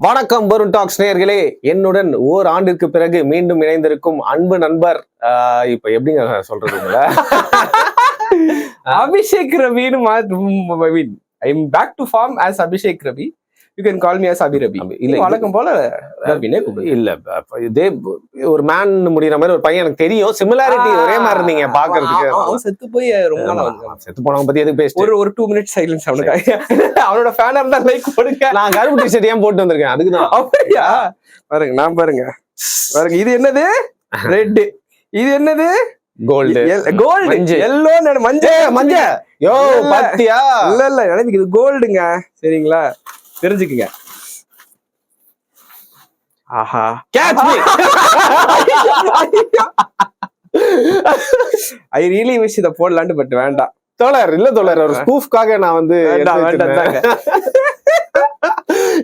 வணக்கம் வருண் டாக்ஸ் நேயர்களே, என்னுடன் ஓர் ஆண்டிற்கு பிறகு மீண்டும் இணைந்திருக்கும் அன்பு நண்பர். இப்ப எப்படிங்க சொல்றதுங்களா? அபிஷேக் ரவின்னு I'm back to form as Abhishek Ravi. You can call me as Abhi Ravi. இல்ல வழக்கம் போல ரவினே கூப்பிடு. இல்ல இதே ஒரு மேன் முடிகிற மாதிரி ஒரு பையன் எனக்கு தெரியும். சிமிலாரிட்டி ஒரே மாதிரி இருந்தீங்க பாக்குறதுக்கு. அவன் செத்து போய் ரொம்ப நாள் செத்து போனவங்க பத்தி எதுக்கு பேசிட்டு ஒரு 2 minutes சைலன்ஸ் அவனுக்கு. அவனோட ஃபேனா இருந்தா லைக் போடுங்க. நான் கருப்பு டிஷர்ட் ஏன் போட்டு வந்திருக்கேன் அதுக்குதான். அப்படியா? பாருங்க நான் பாருங்க இது என்னது? ரெட். இது என்னது? கோல்டு. எல்லோ மஞ்சள். யோ பாத்தியா? இல்ல எனக்கு இது கோல்டுங்க. சரிங்களா, தெரிஞ்சுக்குங்க. ஆஹா, catch me. I really wish இத போடலான்னு, பட் வேண்டாம் தோழர். இல்ல தோழர், ஒரு ஸ்பூஃப்காக நான் வந்து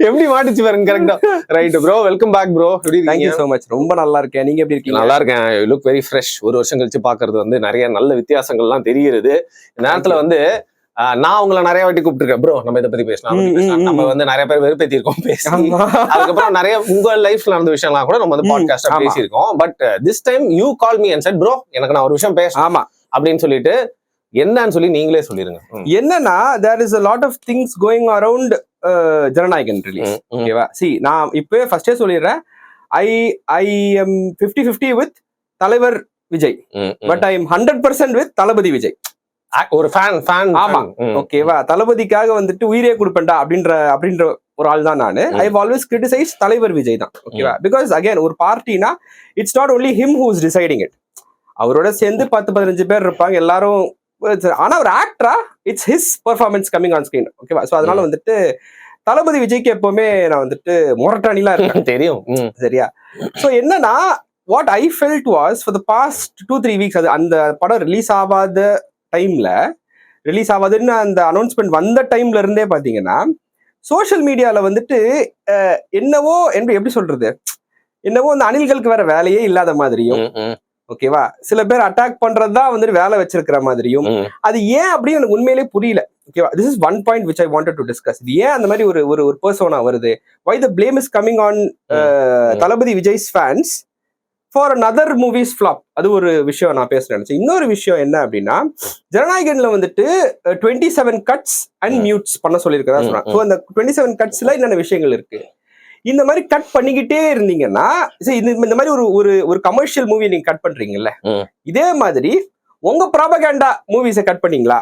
எப்படி மாட்டிச்சு பாருங்க. கரெக்டா right bro. Welcome back bro. Thank you so much. ரொம்ப நல்லா இருக்கேன். நீங்க எப்படி இருக்கீங்க? நல்லா இருக்கேன். You look very fresh. ஒரு வருஷம் கழிச்சு பாக்குறது வந்து நிறைய நல்ல வித்தியாசங்கள்லாம் தெரியுது. இந்த நேரத்துல வந்து நான் உங்களை நிறைய வாட்டி கூப்பிட்டுருக்கேன் ப்ரோ, நம்ம இதை பத்தி பேசலாம். நம்ம வந்து நிறைய பேர் வெறுப்பேத்தி இருக்கோம் பேசி. அதுக்கப்புறம் நிறைய உங்க லைஃப்ல நடந்த விஷயம்லாம் கூட நம்ம வந்து பாட்காஸ்டா பேசியிருக்கோம். But this time you call me and set bro, எனக்கு நான் ஒரு விஷயம் பேசணும் ஆமா அப்படின்னு சொல்லிட்டு என்னன்னு சொல்லி நீங்களே சொல்லிருங்க. என்னன்னா, there is a lot of things going around ஜனநாயகன் ரிலீஸ். ஓகேவா? சி, நான் இப்பவே ஃபர்ஸ்டே சொல்லிடுறேன், I'm 50-50 with Thalaivar Vijay, but I'm 100% with Thalapathy Vijay. ஒரு ஃபேன். ஆமா, ஓகேவா? தளபதிக்காக வந்துட்டு உயிரே கொடுப்பேன்டா அப்படின்ற ஒரு ஆள் தான் நானு. ஐ ஹவ் ஆல்வேஸ் கிரிட்டிசைஸ் தலைவர் விஜய் தான். ஓகேவா? பிகாஸ் அகைன் ஒரு பார்ட்டினா it's not only him who is deciding it. அவரோட சேர்ந்து 10-15 பேர் இருப்பாங்க எல்லாரும். ஆனா ஒரு ஆக்டரா it's his performance coming on screen. ஓகேவா? ஸோ அதனால வந்துட்டு தளபதி விஜய்க்கு எப்பவுமே நான் வந்துட்டு முரட்டாணிலாம் இருக்கேன். தெரியும், சரியா? ஸோ என்னன்னா, what I felt was for the past 2-3 weeks, அது அந்த படம் ரிலீஸ் ஆகாதுன்னு அந்த அனௌன்ஸ்மெண்ட் வந்த டைம்ல இருந்தே பாத்தீங்கன்னா, சோசியல் மீடியால வந்துட்டு என்னவோ எப்படி சொல்றது, என்னவோ அந்த அணில்களுக்கு வேற வேலையே இல்லாத மாதிரியும், ஓகேவா, சில பேர் அட்டாக் பண்றதுதான் வந்துட்டு வேலை வச்சிருக்கிற மாதிரியும், அது ஏன் அப்படின்னு எனக்கு உண்மையிலே புரியல. ஓகேவா? This is one point which I wanted to discuss. இது ஏன் அந்த மாதிரி ஒரு பர்சோனா வருது? why the blame is coming on Thalapathy Vijay's fans for another movies flop? அது ஒரு விஷயம் நான் பேச நினைச்சேன். இன்னொரு விஷயம் என்ன அப்படின்னா, ஜனநாயகன்ல வந்துட்டு 27 கட்ஸ் அண்ட் மியூட்ஸ் பண்ண சொல்லியிருக்கதா சொன்னாங்க. ஸோ அந்த 27 கட்ஸ்ல என்னென்ன விஷயங்கள் இருக்கு, இந்த மாதிரி கட் பண்ணிக்கிட்டே இருந்தீங்கன்னா, இந்த மாதிரி ஒரு கமர்ஷியல் மூவி நீங்க கட் பண்றீங்கல்ல, இதே மாதிரி உங்க ப்ராபகேண்டா மூவிஸை கட் பண்ணீங்களா?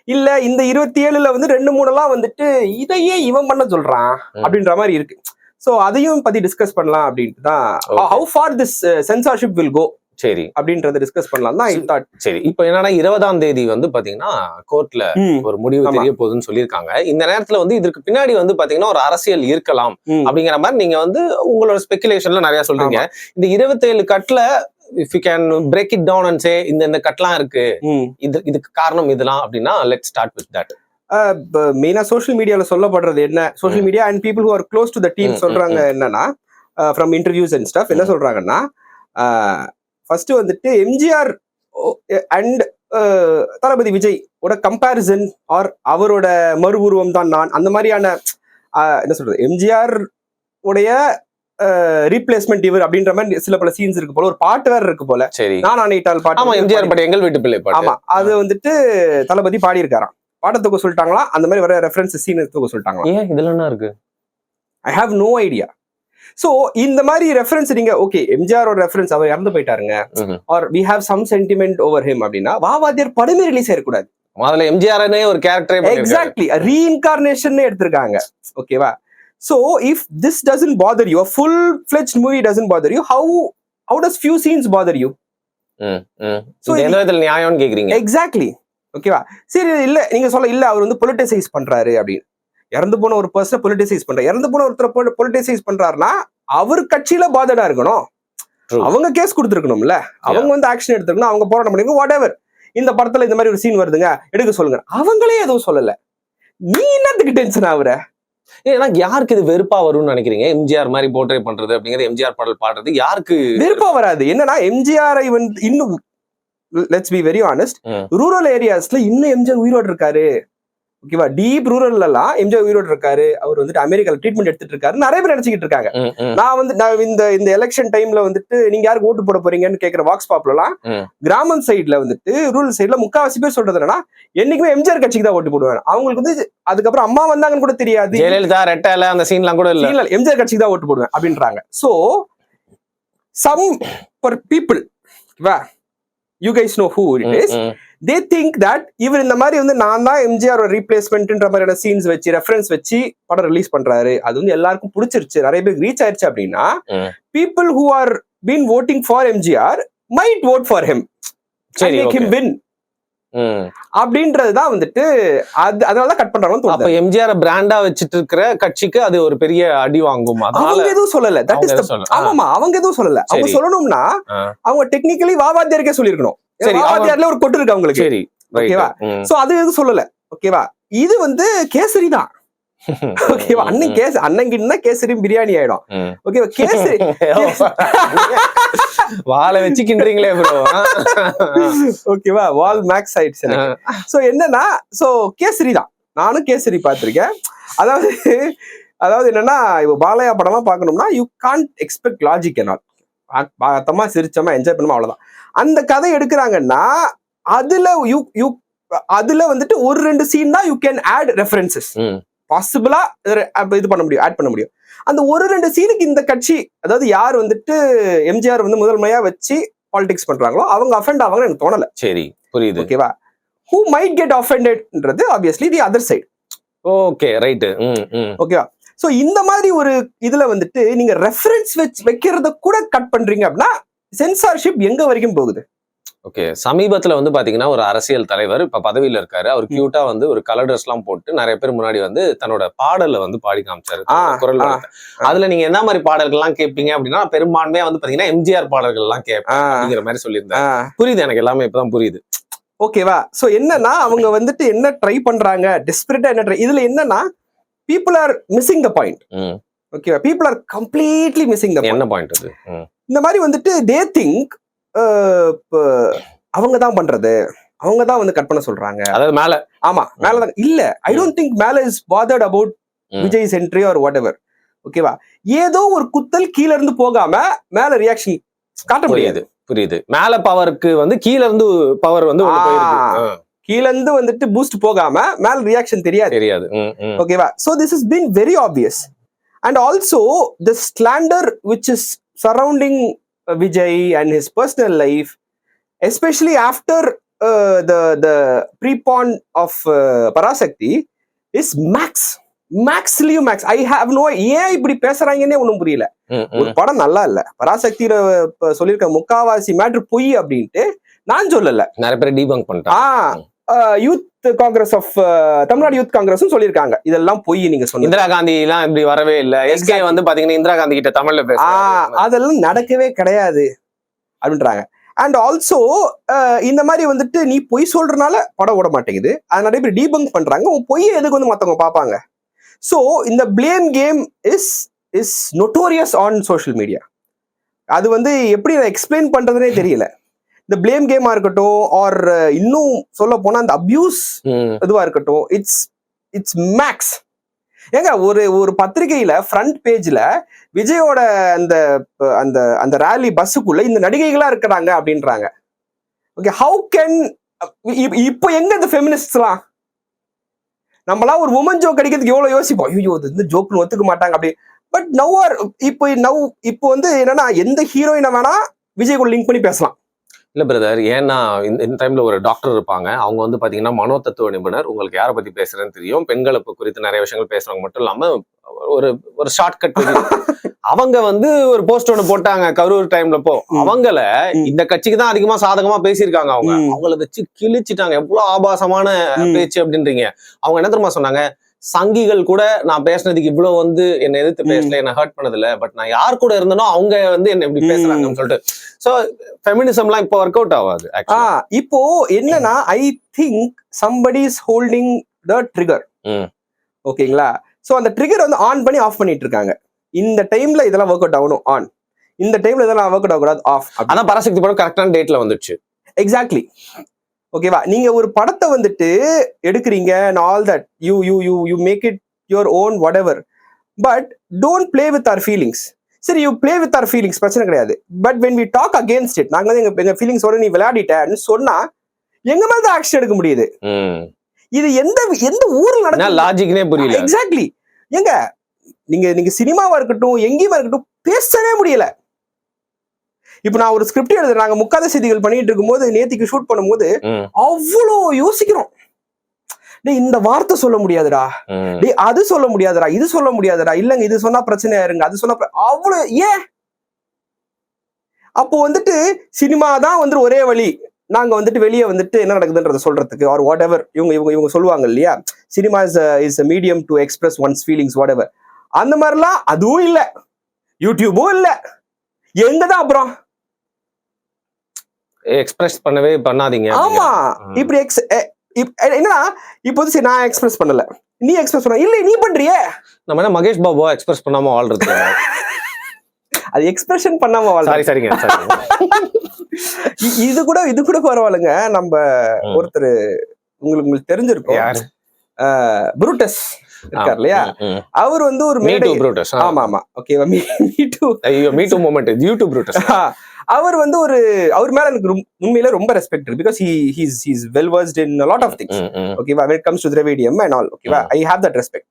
இல்ல இந்த 27ல வந்து 2-3 வந்துட்டு இதையே இவன் பண்ண சொல்றான் அப்படின்ற மாதிரி இருக்கு. சோ அதையும் பத்தி டிஸ்கஸ் பண்ணலாம் அப்படின்ட்டு தான். How far this censorship will go, சரி, அப்படின்றத டிஸ்கஸ் பண்ணலாம் தான் ஐ தாட். சரி, இப்போ என்னன்னா 20ஆம் தேதி வந்து பாத்தீங்கன்னா கோர்ட்ல ஒரு முடிவு தெரிய போகுதுன்னு சொல்லியிருக்காங்க. இந்த நேரத்துல வந்து இதற்கு பின்னாடி வந்து பாத்தீங்கன்னா ஒரு அரசியல் இருக்கலாம் அப்படிங்கிற மாதிரி நீங்க வந்து உங்களோட ஸ்பெகுலேஷன்ல நிறைய சொல்றீங்க. இந்த 27 கட்ல if you can break it down and say இந்த கட்லாம் இருக்கு, இதுக்கு காரணம் இதெல்லாம் அப்படின்னா, லெட்ஸ் ஸ்டார்ட் வித் தட். மெயினா சோஷியல் மீடியால சொல்லப்படுறது என்ன, social media and people who are close to the team சொல்றாங்க என்னன்னா, ஃப்ரம் இன்டர்வியூஸ் அண்ட் ஸ்டஃப் என்ன சொல்றாங்கன்னா, ஃபர்ஸ்ட் வந்துட்டு எம்ஜிஆர் அண்ட் தளபதி விஜய் ஓட கம்பேரிசன் ஆர் அவரோட மறு உருவம் தான் நான், அந்த மாதிரியான என்ன சொல்றது, எம்ஜிஆர் உடைய ரீப்ளேஸ்மெண்ட் இவர் அப்படின்ற மாதிரி சில பல சீன்ஸ் இருக்கு போல, ஒரு பாட்டு வேற இருக்கு போல. சரி, நான் ஆணையிட்டால் பாட்டு, ஆமா, எம்ஜிஆர் பாட்டு, எங்கள் வீட்டு பிள்ளை பாட்டு. ஆமா, அது வந்துட்டு தளபதி பாடி இருக்காராம். பாட்டை தூக்க சொல்லிட்டாங்களா, அந்த மாதிரி வர ரெஃபரன்ஸ் சீன் தூக்க சொல்லிட்டாங்களா? ஏன் இதெல்லாம் என்ன இருக்கு? I have no idea. So இந்த மாதிரி ரெஃபரன்ஸ் நீங்க ஓகே, எம்ஜிஆரோட ரெஃபரன்ஸ் அவர் இறந்து போயிட்டாருங்க, are we have some sentiment over him அப்படின்னா, வாவாத்தியார் படமே ரிலீஸ் ஆயிருக்கூடாது. முதல்ல எம்ஜிஆர்னே ஒரு கேரக்டர், எக்ஸாக்ட்லி ரீஇன்கார்னேஷன் எடுத்திருக்காங்க. ஓகேவா? So if this doesn't bother you, a full-fledged movie doesn't bother you, how does few scenes bother you? So எந்த விதத்துல நியாயம்னு கேக்குறீங்க? எக்ஸாக்ட்லி. ஓகேவா? சரி, இல்ல நீங்க சொல்ல இல்ல அவர் வந்து பொலிட்டிசைஸ் பண்றாரு அப்படின்னு. இறந்து போன ஒரு பர்சனை பொலிட்டிசைஸ் பண்றாரு, இறந்து போன ஒருத்தர் பொலிட்டிசைஸ் பண்றாருன்னா அவர் கட்சியில பாதடா இருக்கணும், அவங்க கேஸ் கொடுத்துருக்கணும்ல, அவங்க வந்து ஆக்ஷன் எடுத்துக்கணும், அவங்க போராட்டம் பண்ணிருக்கணும், வாட் எவர். இந்த படத்துல இந்த மாதிரி ஒரு சீன் வருதுங்க, எடுக்க சொல்லுங்க, அவங்களே எதுவும் சொல்லல, நீ என்னத்துக்கு டென்ஷன் ஆகுற? ஏன்னா யாருக்கு இது வெறுப்பா வரும்னு நினைக்கிறீங்க? எம்ஜிஆர் மாதிரி போர்ட்ரே பண்றது அப்படிங்கிறது, எம்ஜிஆர் பாடல் பாடுறது யாருக்கு வெறுப்பா வராது? என்னன்னா எம்ஜிஆரை வந்து இன்னும் let's be very honest, rural ஏரியாஸ்ல இன்னும் எம்ஜிஆர் உயிரோடு இருக்காரு, ஓகேவா, டீப் ரூரல்ல எல்லாம் எம்ஜிஆர் உயிரோடு இருக்காரு, அவர் வந்துட்டு அமெரிக்கால ட்ரீட்மெண்ட் எடுத்துட்டு இருக்காரு, நிறைய பேர் நினைச்சுக்கிட்டு இருக்காங்க. நான் இந்த எலெக்ஷன் டைம்ல வந்துட்டு நீங்க யாருக்கு ஓட்டு போட போறீங்கன்னு கேட்கிற வாக்ஸ் பாப்லாம் கிராமம் சைட்ல வந்துட்டு ரூரல் சைட்ல முக்காவாசி பேர் சொல்றது என்னன்னா என்னைக்குமே எம்ஜிஆர் கட்சிக்கு தான் ஓட்டு போடுவாங்க. அவங்களுக்கு வந்து அதுக்கப்புறம் அம்மா வந்தாங்கன்னு கூட தெரியாது, ஜெயலலிதா ரெட்டல அந்த சீன்லாம் கூட இல்ல, எம்ஜிஆர் கட்சிக்கு தான் ஓட்டு போடுவேன் அப்படின்றாங்க. So some people, you guys know who it is, they think that இவர் இந்த மாதிரி வந்து நான் தான் எம்ஜிஆர் ரீப்ளேஸ்மெண்ட்ன்ற மாதிரியான சீன்ஸ் வச்சு ரெஃபரன்ஸ் வச்சு படம் ரிலீஸ் பண்றாரு, அது வந்து எல்லாருக்கும் பிடிச்சிருச்சு, நிறைய பேருக்கு ரீச் ஆயிருச்சு அப்படின்னா people who are been voting for MGR might vote for him and make him win அப்படின்றதுதான் வந்துட்டு அதனாலதான் கட் பண்றாங்கன்னு தோணுது. அப்ப எம்ஜிஆர் பிராண்டா வச்சிட்டு இருக்கிற கட்சிக்கு அது ஒரு பெரிய அடி வாங்கும். அவங்க எதுவும் சொல்லல, தட் இஸ் ஆமாமா, அவங்க எதுவும் சொல்லல. அவங்க சொல்லணும்னா அவங்க டெக்னிக்கலி வாவாத்தியாருக்கே சொல்லிருக்கணும், வாவாத்தியார்ல ஒரு கொட்டு இருக்கு அவங்களுக்கு, சரி ஓகேவா. சோ அது எதுவும் சொல்லல, ஓகேவா. இது வந்து கேசரி தான், ஓகேவா. அண்ணங்கிட்ட கேசரி பிரியாணி ஆயிடும், ஓகேவா. கேசரி வாழை வச்சுக்கின்றீங்களே ப்ரோ, ஓகேவா. வால் மேக்ஸ் ஆயிடுச்சு. சோ என்னன்னா, சோ கேசரி தான், நானும் கேசரி பார்த்திருக்கேன். அதாவது என்னன்னா, இப்போ பாலையா படம்லாம் பார்க்கணும்னா யூ கான்ட் எக்ஸ்பெக்ட் லாஜிக் என்ன, பார்த்தமா சிரிச்சமா என்ஜாய் பண்ணமா அவ்வளவுதான். அந்த கதை எடுக்கிறாங்கன்னா அதுல வந்துட்டு ஒரு 2 சீன் தான் யூ கேன் ஆட் ரெஃபரன்சஸ் பாசிபிளா இது பண்ண முடியும், ஆட் பண்ண முடியும். அந்த ஒரு 2 சீனுக்கு இந்த கட்சி, அதாவது யார் வந்துட்டு எம்ஜிஆர் வந்து முதல் முறையா வச்சு பாலிடிக்ஸ் பண்றாங்களோ அவங்க அஃபெண்ட் ஆவாங்கன்னு எனக்கு தோணல. சரி, புரியுது, ஓகேவா. who might get offendedன்றது obviously the other side. Okay, right, ஓகேவா. சோ இந்த மாதிரி ஒரு இதுல வந்துட்டு நீங்க ரெஃபரன்ஸ் வைக்கிறத கூட கட் பண்றீங்க அப்படின்னா சென்சார்ஷிப் எங்க வரைக்கும் போகுது? ஓகே, சமீபத்துல வந்து பாத்தீங்கன்னா ஒரு அரசியல் தலைவர் இப்ப பதவியில இருக்காரு, அவர் கியூட்டா வந்து ஒரு கலர் ட்ரெஸ் எல்லாம் போட்டு நிறைய பேர் முன்னாடி வந்து தன்னோட பாடல வந்து பாடி காமிச்சாரு, குரல். அதுல நீங்க என்ன மாதிரி பாடல்கள் எல்லாம் கேட்பீங்க அப்படின்னா பெரும்பான்மையா வந்து பாத்தீங்கன்னா எம்ஜிஆர் பாடல்கள் எல்லாம் கேட்பேன் அப்படிங்கிற மாதிரி சொல்லியிருந்தாங்க. புரியுது, எனக்கு எல்லாமே இப்பதான் புரியுது, ஓகேவா. சோ என்னன்னா அவங்க வந்துட்டு என்ன ட்ரை பண்றாங்க, டெஸ்பரேட்டா என்ன ட்ரை, இதுல என்னன்னா people are missing the point. ஓகேவா, people are completely missing the point. என்ன பாயிண்ட் அது? இந்த மாதிரி வந்துட்டு they think அவங்க தான் பண்றது, அவங்க தான் வந்து கட் பண்ண சொல்றாங்க, அதாவது மேல, ஆமா மேலதான் இல்ல. ஐ டோன்ட் திங்க் மேல இஸ் bothered about விஜய்ஸ் என்ட்ரி ஆர் வாட் எவர், ஓகேவா. ஏதோ ஒரு குத்தல் கீழ இருந்து போகாம மேல ரியாக்ஷன் காட்ட முடியாது. புரியுது, மேல பவருக்கு வந்து கீழ இருந்து பவர் வந்து கீழ இருந்து வந்துட்டு பூஸ்ட் போகாம மேல ரியாக்ஷன் தெரியாது, ஓகேவா. So this is been very obvious. And also the slander which is surrounding Vijay and his personal life, especially after the pre-porn of Parasakti, is maxly max. I have no, ஏன் இப்படி பேசுறாங்கன்னே ஒண்ணும் புரியல. ஒரு படம் நல்லா இல்ல, பராசக்தியில சொல்லியிருக்க முக்காவாசி மேட்ரு பொய் அப்படின்ட்டு நான் சொல்லல, நிறைய பேர் டீபங்க் பண்ணிட்டாங்க. Youth Congress of Tamil Nadu youth Congress சொல்லியிருக்காங்க இதெல்லாம் பொய், நீங்க சொன்ன இந்திரா காந்தி எல்லாம் இப்படி வரவே இல்ல, எஸ்கே வந்து பாத்தீங்கன்னா இந்திரா காந்தி கிட்ட தமிழ்ல பேச, அதெல்லாம் நடக்கவே கிடையாது அப்படின்றாங்க. அண்ட் ஆல்சோ இந்த மாதிரி வந்துட்டு நீ பொய் சொல்றதுனால படம் ஓட மாட்டேங்குது, அது நிறைய பேர் டீபங்க் பண்றாங்க, உன் பொய்யை எதுக்கு வந்து மத்தவங்க பாப்பாங்க. சோ இந்த blame game is notorious on social media. அது வந்து எப்படி எக்ஸ்பிளைன் பண்றதுனே தெரியல. இந்த பிளேம் கேமா இருக்கட்டும், ஆர் இன்னும் சொல்ல போனா அந்த அபியூஸ் இதுவா இருக்கட்டும், இட்ஸ் மேக்ஸ். ஏங்க ஒரு பத்திரிகையில ஃப்ரண்ட் பேஜ்ல விஜயோட அந்த அந்த அந்த ரேலி பஸ்ஸுக்குள்ள இந்த நடிகைகளா இருக்கிறாங்க அப்படின்றாங்க. ஓகே, ஹவு கேன், இப்போ எங்க இந்த ஃபெமினிஸ்ட்லாம், நம்மளாம் ஒரு உமன் ஜோக் அடிக்கிறதுக்கு எவ்வளவு யோசிப்போம், ஐயோ இந்த ஜோக்னு ஒத்துக்க மாட்டாங்க அப்படி. பட் இப்போ வந்து என்னன்னா எந்த ஹீரோயினை வேணா விஜய் கூட லிங்க் பண்ணி பேசலாம். இல்ல பிரதர், ஏன்னா இந்த டைம்ல ஒரு டாக்டர் இருப்பாங்க, அவங்க வந்து பாத்தீங்கன்னா மனோ தத்துவ நிபுணர், உங்களுக்கு யாரை பத்தி பேசுறேன்னு தெரியும், பெண்களை குறித்து நிறைய விஷயங்கள் பேசுறவங்க மட்டும் இல்லாம ஒரு ஷார்ட்கட் அவங்க வந்து ஒரு போஸ்ட் ஒண்ணு போட்டாங்க கரூர் டைம்ல. அவங்கள இந்த கட்சிக்கு தான் அதிகமா சாதகமா பேசியிருக்காங்க, அவங்கள வச்சு கிழிச்சிட்டாங்க. எவ்வளவு ஆபாசமான பேச்சு அப்படின்றீங்க. அவங்க என்ன தெரியுமா சொன்னாங்க, சங்கிகள் கூட நான் பேசினதுக்கு இவ்வளவு வந்து என்னை எதிர்த்து பேசல, என்ன ஹர்ட் பண்ணதில்ல, பட் நான் யார் கூட இருந்தனோ அவங்க வந்து என்ன இப்படி பேசுறாங்கன்னு சொல்லிட்டு. சோ ஃபெமினிசம்லாம் இப்போ ஒர்க் அவுட் ஆகாது. இப்போ என்னன்னா I think somebody is holding the trigger. ஓகேங்களா. சோ அந்த ட்ரிகர் வந்து ஆன் பண்ணி ஆஃப் பண்ணிட்டு இருக்காங்க. இந்த டைம்ல இதெல்லாம் ஒர்க் அவுட் ஆகணும் ஆன், இந்த டைம்ல இதெல்லாம் ஒர்க் அவுட் ஆகக்கூடாது ஆஃப். அதான் பராசக்தி படம் கரெக்டான டேட்ல வந்துச்சு. எக்ஸாக்ட்லி, ஓகேவா? நீங்க ஒரு படத்தை வந்துட்டு எடுக்கிறீங்க and all that you make it your own whatever, but don't play with our feelings. சரி, you play with our feelings, பிரச்சனை கிடையாது. But when we talk against it, நாங்க வந்து எங்க ஃபீலிங்ஸோட நீ விளையாடிட்டன்னு சொன்னா எங்க மேல தான் ஆக்ஷன் எடுக்க முடியுது. இது எந்த ஊர்ல நடக்குது லாஜிக்னே புரியல. எக்ஸாக்ட்லி. ஏங்க நீங்க சினிமாவா இருக்கட்டும் எங்கேயுமா இருக்கட்டும் பேசவே முடியல. இப்ப நான் ஒரு ஸ்கிரிப்ட் எழுதுறேன், நாங்க முக்காத செய்திகள் பண்ணிட்டு இருக்கும்போது நேத்திக்கு ஷூட் பண்ணும்போது அவ்வளோ யோசிக்கிறோம். டேய் இந்த வார்த்தை சொல்ல முடியாதுடா, டேய் அது சொல்ல முடியாதுடா, இது சொல்ல முடியாதுடா, இல்லங்க இது சொன்னா பிரச்சனையா இருங்க, அது சொன்னா அவ்வளவு ஏன். அப்போ வந்துட்டு சினிமா தான் வந்து ஒரே வழி, நாங்க வந்துட்டு வெளியே வந்துட்டு என்ன நடக்குதுன்றத சொல்றதுக்கு ஆர் வாட் எவர் இவங்க சொல்லுவாங்க இல்லையா, cinema is a medium to express one's feelings whatever. அந்த மாதிரிலாம் அதுவும் இல்ல, யூடியூபும் இல்ல, எங்கதான் அப்புறம் எக்ஸ்பிரஸ் பண்ணவே பண்ணாதீங்க. ஆமா, இப்படி என்னன்னா இப்போ வந்து சரி நான் எக்ஸ்பிரஸ் பண்ணல, நீ எக்ஸ்பிரஸ் பண்ண இல்ல, நீ பண்றியே. நம்ம என்ன மகேஷ் பாபுவா எக்ஸ்பிரஸ் பண்ணாம வாழ்றது? அது எக்ஸ்பிரஷன் பண்ணாம வாழ்றது. சரிங்க. இது கூட பரவாயில்லைங்க. நம்ம ஒருத்தர் உங்களுக்கு தெரிஞ்சிருக்கும், புரூட்டஸ் இருக்கார் இல்லையா, அவர் வந்து ஒரு ஆமா ஓகேவா, me too moment YouTube Brutus. அவர் வந்து அவர் மேல எனக்கு உண்மையில ரொம்ப ரெஸ்பெக்ட் இருக்கு, because he's well versed in a lot of things. ஓகேவா, when it comes to Dravidian and all, ஓகேவா, I have that respect.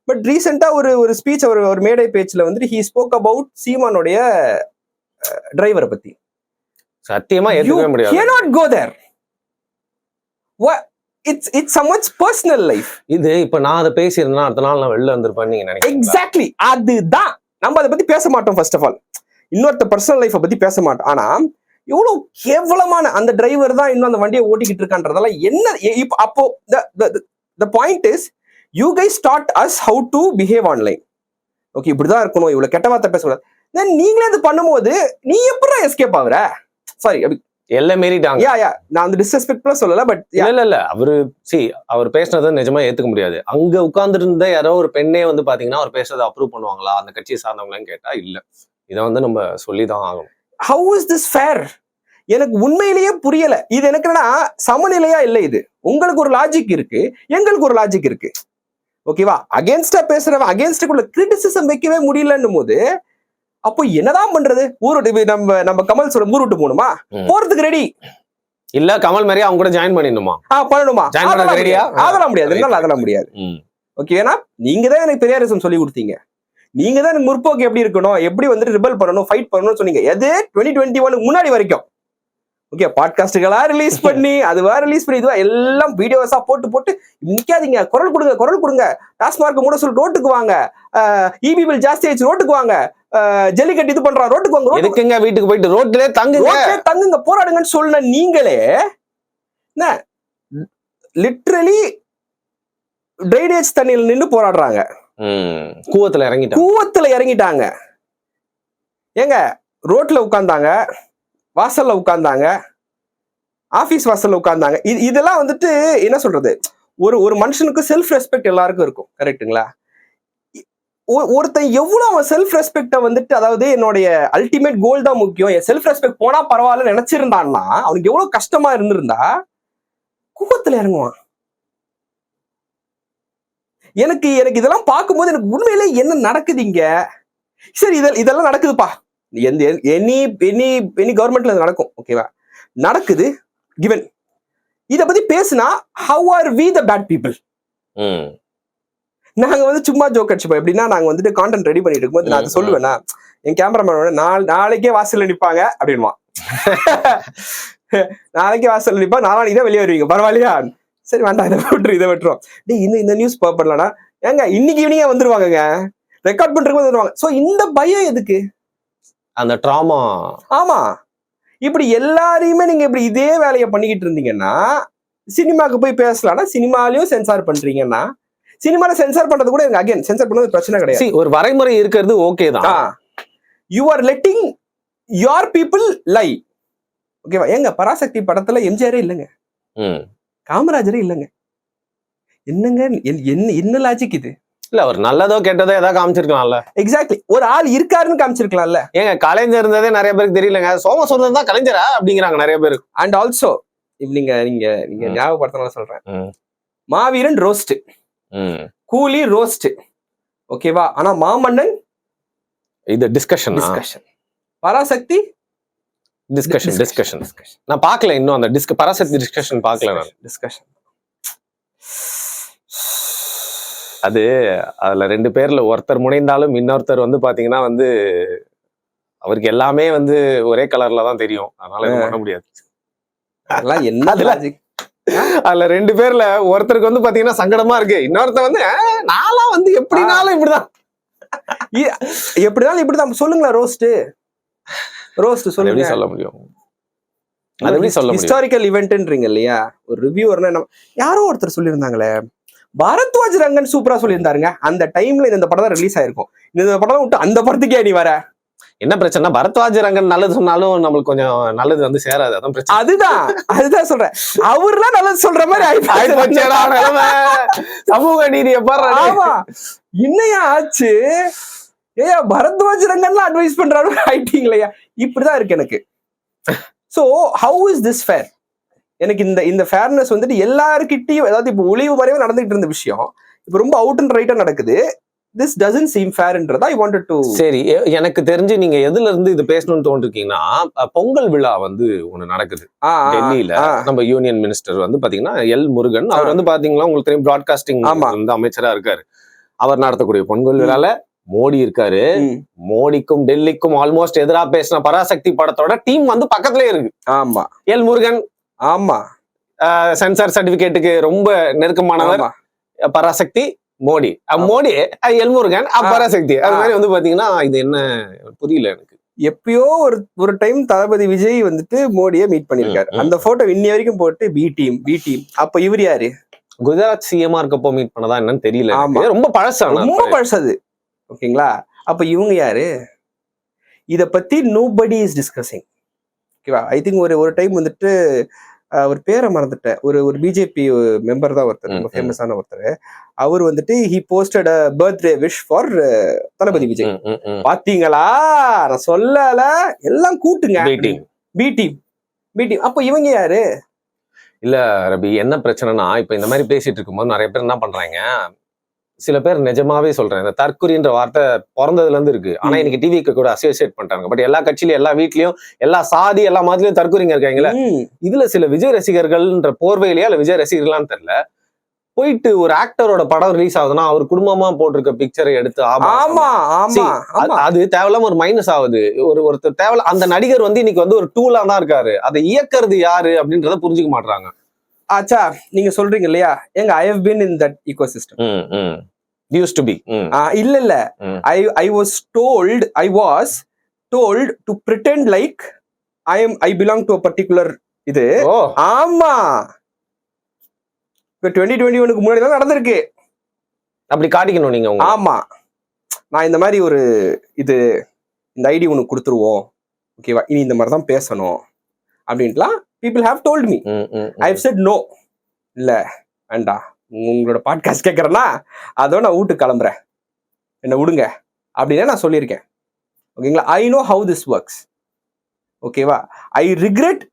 But ரீசெண்டா ஒரு ஸ்பீச் ஒரு மேடை பேச்சுல வந்து he spoke about சீமானுடைய டிரைவரை பத்தி. சத்தியமா ஏத்துக்கவே முடியாது. You cannot go there. What? It's someone's personal life. இது இப்ப நான் அதை பேசியிருந்தேன்னா அடுத்த நாள் நான் வெளில வந்திருப்பேன்னு நீங்க நினைக்கிறீங்க? எக்ஸாக்ட்லி, அதுதான் நம்ம அதை பத்தி பேச மாட்டோம். ஃபர்ஸ்ட் ஆஃப் ஆல் இன்னொருத்த பர்சனல் லைஃபை பத்தி பேச மாட்டோம். ஆனா எவ்வளவு கேவலமான அந்த டிரைவர் தான் இன்னும் அந்த வண்டியை ஓட்டிக்கிட்டு இருக்கான்றதெல்லாம் என்ன. அப்போ the point is you guys taught us how to behave online. Okay, இப்படிதான் இருக்கணும், இவ்வளவு கெட்ட வார்த்தை பேசக்கூடாது. தென் நீங்களே அது பண்ணும்போது நீ எப்படி எஸ்கேப் ஆகுற? சாரி, எல்லாம் மீறிட்டாங்க. நான் அந்த டிஸ்ரெஸ்பெக்ட்லாம் சொல்லல, பட் இல்ல அவர் பேசுனதை நிஜமா ஏத்துக்க முடியாது. அங்க உட்கார்ந்துட்டு இருந்த யாரோ ஒரு பெண்ணே வந்து பாத்தீங்கன்னா அவர் பேசுறதை அப்ரூவ் பண்ணுவாங்களா, அந்த கட்சியை சார்ந்தவங்களான்னு கேட்டா இல்ல. இதை வந்து நம்ம சொல்லிதான் ஆகணும். How is this fair? எனக்கு உண்மையிலேயே புரியல. இது எனக்கு என்னன்னா சமநிலையா இல்லை. இது உங்களுக்கு ஒரு லாஜிக் இருக்கு, எங்களுக்கு ஒரு லாஜிக் இருக்கு. ஓகேவா, அகேன்ஸ்டா பேசுறவன் அகேன்ஸ்டுக்குள்ள கிரிட்டிசிசம் வைக்கவே முடியலன்னும் போது அப்போ என்னதான் பண்றது? நம்ம கமல் சொல்ற ஊர் விட்டு போகணுமா? போறதுக்கு ரெடி இல்ல, கமல் மாதிரியா அவங்க கூட ஜாயின் பண்ணிடணுமா? பண்ணணுமா? அதெல்லாம் முடியாது, அதெல்லாம் முடியாது. ஓகே, ஏன்னா நீங்க தான் எனக்கு பெரியாரிசம் சொல்லி கொடுத்தீங்க, நீங்க தான் எனக்கு முற்போக்கு எப்படி இருக்கணும், எப்படி வந்துட்டு ரிபல் பண்ணணும், ஃபைட் பண்ணணும்னு சொன்னீங்க. எது 2021 முன்னாடி வரைக்கும். ஓகே, பாட்காஸ்டுகளா ரிலீஸ் பண்ணி அதுவா ரிலீஸ் பண்ணி இதுவா எல்லாம் வீடியோஸா போட்டு நிக்காதீங்க, குரல் கொடுங்க, டாஸ்மார்க் மூட சொல்லி ரோட்டுக்கு வாங்க, இபி பில் ஜாஸ்தி ஆயிடுச்சு ரோட்டுக்கு வாங்க, ஜல்லிக்கட்டு இது பண்றா ரோட்டுக்கு வாங்க, எதுக்குங்க வீட்டுக்கு போயிட்டு ரோட்லயே தங்குங்க போராடுங்கன்னு சொன்ன நீங்களே லிட்டரலி டிரைனேஜ் தண்ணியில் நின்று போராடுறாங்க, கூவத்துல இறங்கிட்டாங்க. ஏங்க ரோட்ல உட்கார்ந்தாங்க, வாசல்ல உட்கார்ந்தாங்க, ஆபீஸ் வாசல்ல உட்கார்ந்தாங்க. இதெல்லாம் வந்துட்டு என்ன சொல்றது, ஒரு மனுஷனுக்கு செல்ஃப் ரெஸ்பெக்ட் எல்லாருக்கும் இருக்கும், கரெக்டுங்களா? ஒருத்தன் எவ்வளவு அவன் செல்ஃப் ரெஸ்பெக்ட வந்துட்டு, அதாவது என்னுடைய அல்டிமேட் கோல் தான் முக்கியம், என் செல்ஃப் ரெஸ்பெக்ட் போனா பரவாயில்ல நினைச்சிருந்தான்னா அவனுக்கு எவ்வளவு கஷ்டமா இருந்திருந்தா கூவத்துல இறங்குவான். எனக்கு இதெல்லாம் பார்க்கும்போது எனக்கு உண்மையிலே என்ன நடக்குதுங்க. சரி, இதெல்லாம் நடக்குதுப்பா, எனி கவர்மெண்ட்ல நடக்கும், ஓகேவா, நடக்குது கிவன். இத பத்தி பேசினா how are we the bad people? நாங்க வந்து சும்மா ஜோக் அடிச்சுப்போம். எப்படின்னா நாங்க வந்துட்டு கான்டென்ட் ரெடி பண்ணிட்டு இருக்கும்போது நான் அதை சொல்லுவேன்னா, என் கேமராமேன் நாளைக்கே வாசல்ல நிப்பாங்க அப்படின்மா, நாளைக்கே வாசல்ல நிப்பா, நாளைக்கு தான் வெளியே வருவீங்க, பரவாயில்லையா? சரி வேண்டாம், இதை விட்டுரும். டே இந்த நியூஸ் பண்ணலன்னா ஏங்க இன்னைக்கு ஈவினிங்கா வந்துருவாங்க, ரெக்கார்ட் பண்றதுக்கு வந்துருவாங்க. சோ இந்த பயம் எதுக்கு? அந்த ட்ராமா. ஆமா, இப்படி எல்லாரையுமே நீங்க இப்படி இதே வேலையை பண்ணிக்கிட்டு இருந்தீங்கன்னா சினிமாக்கு போய் பேசலாம்னா சினிமாலையும் சென்சார் பண்றீங்கன்னா, சினிமால சென்சார் பண்றது கூட அகைன் சென்சார் பண்ணது பிரச்சனை கிடையாது. ஒரு வரைமுறை இருக்கிறது ஓகே தான். You are letting your people lie. ஓகேவா? ஏங்க பராசக்தி படத்துல எம்ஜிஆரே இல்லைங்க, காமராஜரே இல்லைங்க. என்னங்க என்ன லாஜிக் இது? இல்ல அவர் நல்லதோ கெட்டதோ ஏதாவது காமிச்சிருக்கலாம்ல. எக்ஸாக்ட்லி, ஒரு ஆள் இருக்காருன்னு காமிச்சிருக்கலாம்ல. ஏங்க கலைஞர் இருந்ததே நிறைய பேருக்கு தெரியலங்க, சோமசுந்தரம் தான் கலைஞரா அப்படிங்கிறாங்க நிறைய பேர். அண்ட் ஆல்சோ நீங்க நீங்க நீங்க ஞாபகப்படுத்தணும் சொல்றேன். ம். மாவீரன் ரோஸ்ட், ம். கூலி ரோஸ்ட், ஓகேவா? ஆனா மாமன்னன் இது டிஸ்கஷன் பராசக்தி டிஸ்கஷன் நான் பார்க்கல இன்னும் அந்த பராசக்தி டிஸ்கஷன் பார்க்கல நான். டிஸ்கஷன் அது அதுல 2 பேர்ல ஒருத்தர் முனைந்தாலும் இன்னொருத்தர் வந்து பாத்தீங்கன்னா வந்து அவருக்கு எல்லாமே வந்து ஒரே கலர்ல தான் தெரியும், அதனால எதுவும் பண்ண முடியாது. அதெல்லாம் என்ன அதுல 2 பேர்ல ஒருத்தருக்கு வந்து பாத்தீங்கன்னா சங்கடமா இருக்கு, இன்னொருத்தர் வந்து நான்லாம் வந்து எப்படினாலும் இப்படிதான் எப்படினாலும் இப்படிதான் சொல்லுங்களா. ரோஸ்ட் சொல்லுங்க. சொல்ல முடியும், அது எப்படி சொல்ல முடியும்? ஹிஸ்டாரிக்கல் இவெண்ட்ன்றீங்க இல்லையா, ஒரு ரிவ்யூவர்னா யாரோ ஒருத்தர் சொல்லியிருந்தாங்களே, பாரத்வாஜ் ரங்கன் சூப்பரா சொல்லியிருந்தாருங்க. அந்த டைம்ல இந்த படம் தான் ரிலீஸ் ஆயிருக்கும், இந்த படம் விட்டு அந்த படத்துக்கே நீ வர. என்ன பிரச்சனை, பரத்வாஜ் ரங்கன் நல்லது சொன்னாலும் நம்மளுக்கு கொஞ்சம் நல்லது வந்து சேராது, அதான் பிரச்சனை. அதுதான் சொல்றேன், அவர்லாம் நல்லது சொல்ற மாதிரி சமூக நீதியை பாரு. ஆமா, என்னையா ஆச்சு, ஏயா பரத்வாஜ் ரங்கன்லாம் அட்வைஸ் பண்றாரு ஆயிட்டீங்களா? இப்படிதான் இருக்கு எனக்கு. So how is this fair? எனக்கு இந்த ஃபேர்னஸ் வந்துட்டு எல்லாருக்கிட்டையும், அதாவது இப்போ ஒளிவு மறைவா நடந்துகிட்டு இருந்த விஷயம் இப்போ ரொம்ப அவுட் அண்ட் ரைட்டா நடக்குது. திஸ் டசன்ட் சீம் ஃபேர்ன்றதா ஐ வாண்டட் டு. சரி, எனக்கு தெரிஞ்சு நீங்க எதுல இருந்து இது பேசணும்னு தோன்றிருக்கீங்கன்னா, பொங்கல் விழா வந்து ஒண்ணு நடக்குது டெல்லியில. நம்ம யூனியன் மினிஸ்டர் வந்து பாத்தீங்கன்னா எல் முருகன், அவர் வந்து பாத்தீங்கன்னா உங்களுக்கு தெரியும் பிராட்காஸ்டிங் வந்து அமைச்சரா இருக்காரு. அவர் நடத்தக்கூடிய பொங்கல் விழால மோடி இருக்காரு. மோடிக்கும் டெல்லிக்கும் ஆல்மோஸ்ட் எதிராக பேசின பராசக்தி படத்தோட டீம் வந்து பக்கத்துலயே இருக்கு. ஆமா, எல் முருகன் ஆமா சென்சார் சர்டிபிகேட்டுக்கு ரொம்ப நெருக்கமானவர் பராசக்தி, மோடி எல் முருகன் பராசக்தி. அது மாதிரி வந்து பாத்தீங்கன்னா இது என்ன புரியல எனக்கு. எப்பயோ ஒரு டைம் தளபதி விஜய் வந்துட்டு மோடியை மீட் பண்ணிருக்காரு. அந்த போட்டோ இன்னி வரைக்கும் போட்டு பி டீம். அப்ப இவர் யாரு? குஜராத் சிஎம்ஆ இருக்கப்போ மீட் பண்ணதா என்னன்னு தெரியல. ரொம்ப பழசது. ஓகேங்களா? அப்ப இவங்க யாரு? இத பத்தி நோபடி இஸ் டிஸ்கசிங். ஓகேவா? ஐ திங்க் ஒரு டைம் வந்துட்டு ஒரு பேரை மறந்துட்டேன், ஒரு பிஜேபி மெம்பர் தான் ஒருத்தர், ரொம்ப ஃபேமஸான ஒருத்தர். அவர் வந்துட்டு he posted a birthday wish for Thalapathy Vijay. பாத்தீங்களா, நான் சொல்லல, எல்லாம் கூட்டுங்க பி டீம். அப்ப இவங்க யாரு? இல்ல ரபி, என்ன பிரச்சனைனா இப்ப இந்த மாதிரி பேசிட்டு இருக்கும்போது நிறைய பேர் என்ன பண்றாங்க, சில பேர் நிஜமாவே சொல்றேன், இந்த தற்குறின்ற வார்த்தை பிறந்ததுல இருந்து இருக்கு. ஆனா இன்னைக்கு டிவிக்கு கூட அசோசியேட் பண்றாங்க. பட் எல்லா கட்சியிலும், எல்லா வீட்லயும், எல்லா சாதி, எல்லா மதத்திலயும் தற்குறிங்க இருக்காங்களா. இதுல சில விஜய் ரசிகர்கள்ன்ற போர்வையிலேயே இல்ல விஜய் ரசிகர்களான்னு தெரியல, போயிட்டு ஒரு ஆக்டரோட படம் ரிலீஸ் ஆகுதுன்னா அவர் குடும்பமா போட்டிருக்க பிக்சரை எடுத்து அது தேவையில்லாம ஒரு மைனஸ் ஆகுது. ஒருத்தர் தேவையில்ல, அந்த நடிகர் வந்து இன்னைக்கு வந்து ஒரு டூலா தான் இருக்காரு, அதை இயக்கிறது யாரு அப்படின்றத புரிஞ்சுக்க மாட்டாங்க. ஆச்சா, நீங்க சொல்றீங்க இல்லையா, எங்க I have been in that ecosystem. used to be. இல்ல I was told to pretend like I belong to a particular இது. ஆமா, இப்ப 2021க்கு முன்னாடி தான் நடந்திருக்கு. அப்படி காட்டிக்கணும் நீங்க. ஆமா, நான் இந்த மாதிரி ஒரு இது, இந்த ஐடி உனக்கு கொடுத்துருவோம், ஓகேவா, இனி இந்த மாதிரி தான் பேசணும் அப்படின்ட்டுலாம் people have told me. I've said no. இல்ல வேண்டாம், உங்களோட பாட்காஸ்ட் கேட்கறேன்னா அதோ நான் வீட்டுக்கு கிளம்புறேன், என்ன விடுங்க அப்படின்னு நான் சொல்லியிருக்கேன். ஓகேங்களா? I know how this works. ஓகேவா? I regret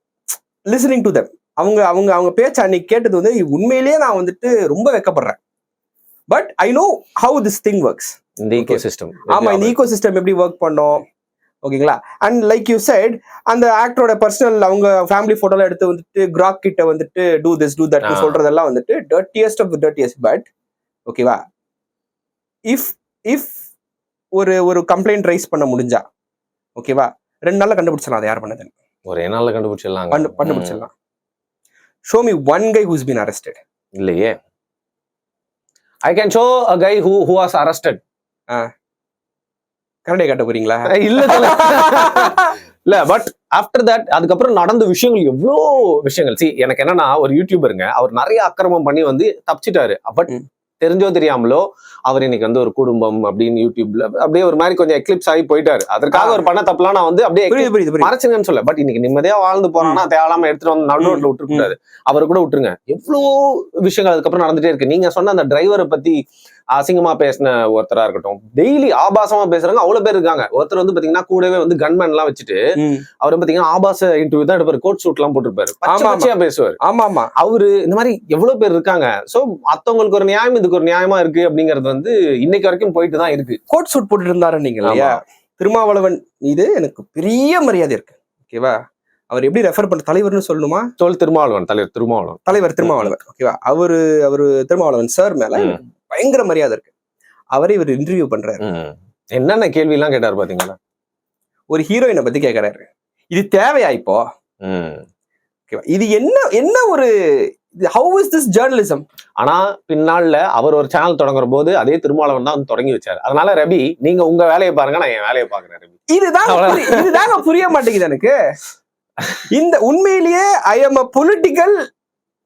listening to them. அவங்க பேச்ச அன்னைக்கு கேட்டது வந்து உண்மையிலேயே நான் வந்துட்டு ரொம்ப வெக்கப்படுறேன். But I know how this thing works. இந்த ஈகோசிஸ்டம். ஆமா, இந்த ஈகோசிஸ்டம் எப்படி ஒர்க் பண்ணோம். ஓகேங்களா? அண்ட் லைக் யூ சைட், அந்த ஆக்டரோட பர்சனல் அவங்க ஃபேமிலி போட்டோலாம் எடுத்து வந்துட்டு கிராக் கிட்ட வந்துட்டு டூ திஸ் டூ தட் சொல்றதெல்லாம் வந்துட்டு dirtiest of the dirtiest. But ஓகேவா, இஃப் ஒரு கம்ப்ளைண்ட் ரைஸ் பண்ண முடிஞ்சா, ஓகேவா, 2 நாள்ல கண்டுபிடிச்சிடலாம் அது யார் பண்ணதுன்னு. ஒரே நாள்ல கண்டுபிடிச்சிடலாம். Show me one guy who's been arrested. இல்லையே, I can show a guy who was arrested. கரண்டை காட்ட போறீங்களா? இல்ல, பட் ஆஃப்டர் தட் அதுக்கப்புறம் நடந்த விஷயங்கள் எவ்வளோ விஷயங்கள். எனக்கு என்னன்னா, ஒரு யூடியூபருங்க, அவர் நிறைய அக்கிரமம் பண்ணி வந்து தப்பிச்சிட்டாரு. பட் தெரிஞ்சோ தெரியாமலோ அவர் இன்னைக்கு வந்து ஒரு குடும்பம் அப்படின்னு யூடியூப்ல அப்படியே ஒரு மாதிரி கொஞ்சம் எக்லிப்ஸ் ஆகி போயிட்டாரு. அதற்காக ஒரு பண்ண தப்பலாம் நான் வந்து அப்படியே மறைச்சுங்கன்னு சொல்ல. பட் இன்னைக்கு நிம்மதியா வாழ்ந்து போறான்னா தேவையில்லாம எடுத்துட்டு வந்து நடுரோட்ல விட்டுருக்கூடாது. அவரை கூட விட்டுருங்க. எவ்வளோ விஷயங்கள் அதுக்கப்புறம் நடந்துட்டே இருக்கு. நீங்க சொன்ன அந்த டிரைவரை பத்தி அசிங்கமா பேசின ஒருத்தரா இருக்கட்டும், டெய்லி ஆபாசமா பேசுறாங்க அவ்வளவு பேர் இருக்காங்க. ஒருத்தர் வந்து பாத்தீங்கன்னா கூடவே வந்து கன்மேன் எல்லாம் வச்சுட்டு அவர் பாத்தீங்கன்னா ஆபாச இன்டர்வியூ தான் எடுப்பாரு, கோட் சூட் எல்லாம் போட்டுருப்பாரு, பச்சையா பேசுவார். ஆமா ஆமா, அவரு இந்த மாதிரி எவ்வளவு பேர் இருக்காங்க. சோ மத்தவங்களுக்கு ஒரு நியாயம், இதுக்கு ஒரு நியாயமா இருக்கு அப்படிங்கிறது வந்து இன்னைக்கு வரைக்கும் போயிட்டு தான் இருக்கு. கோட் சூட் போட்டுட்டு இருந்தாரு நீங்க இல்லையா? திருமாவளவன் இது எனக்கு பெரிய மரியாதை இருக்கு. ஓகேவா? அவர் எப்படி ரெஃபர் பண்ண தலைவர்னு சொல்லணுமா? திருமாவளவன், தலைவர் திருமாவளவன். ஓகேவா? அவரு திருமாவளவன் சார் மேல பயங்கர மரியாதை இருக்கு. அவரே இவர் இன்டர்வியூ பண்றாரு. என்னென்ன கேள்வி எல்லாம் கேட்டாரு பாத்தீங்களா? ஒரு ஹீரோயினை பத்தி கேட்கறாரு. இது தேவையா இப்போ? இது என்ன ஒரு ஹவு இஸ் திஸ் ஜேர்னலிசம்? ஆனா பின்னால அவர் ஒரு சேனல் தொடங்குற போது அதே திருமாவளவன் தான் வந்து தொடங்கி வச்சாரு. அதனால ரவி, நீங்க உங்க வேலையை பாருங்க, நான் என் வேலையை பாக்குறேன். ரவி, இதுதாங்க புரிய மாட்டேங்குது எனக்கு. இந்த உண்மையிலேயே ஐ எம் a பொலிட்டிக்கல்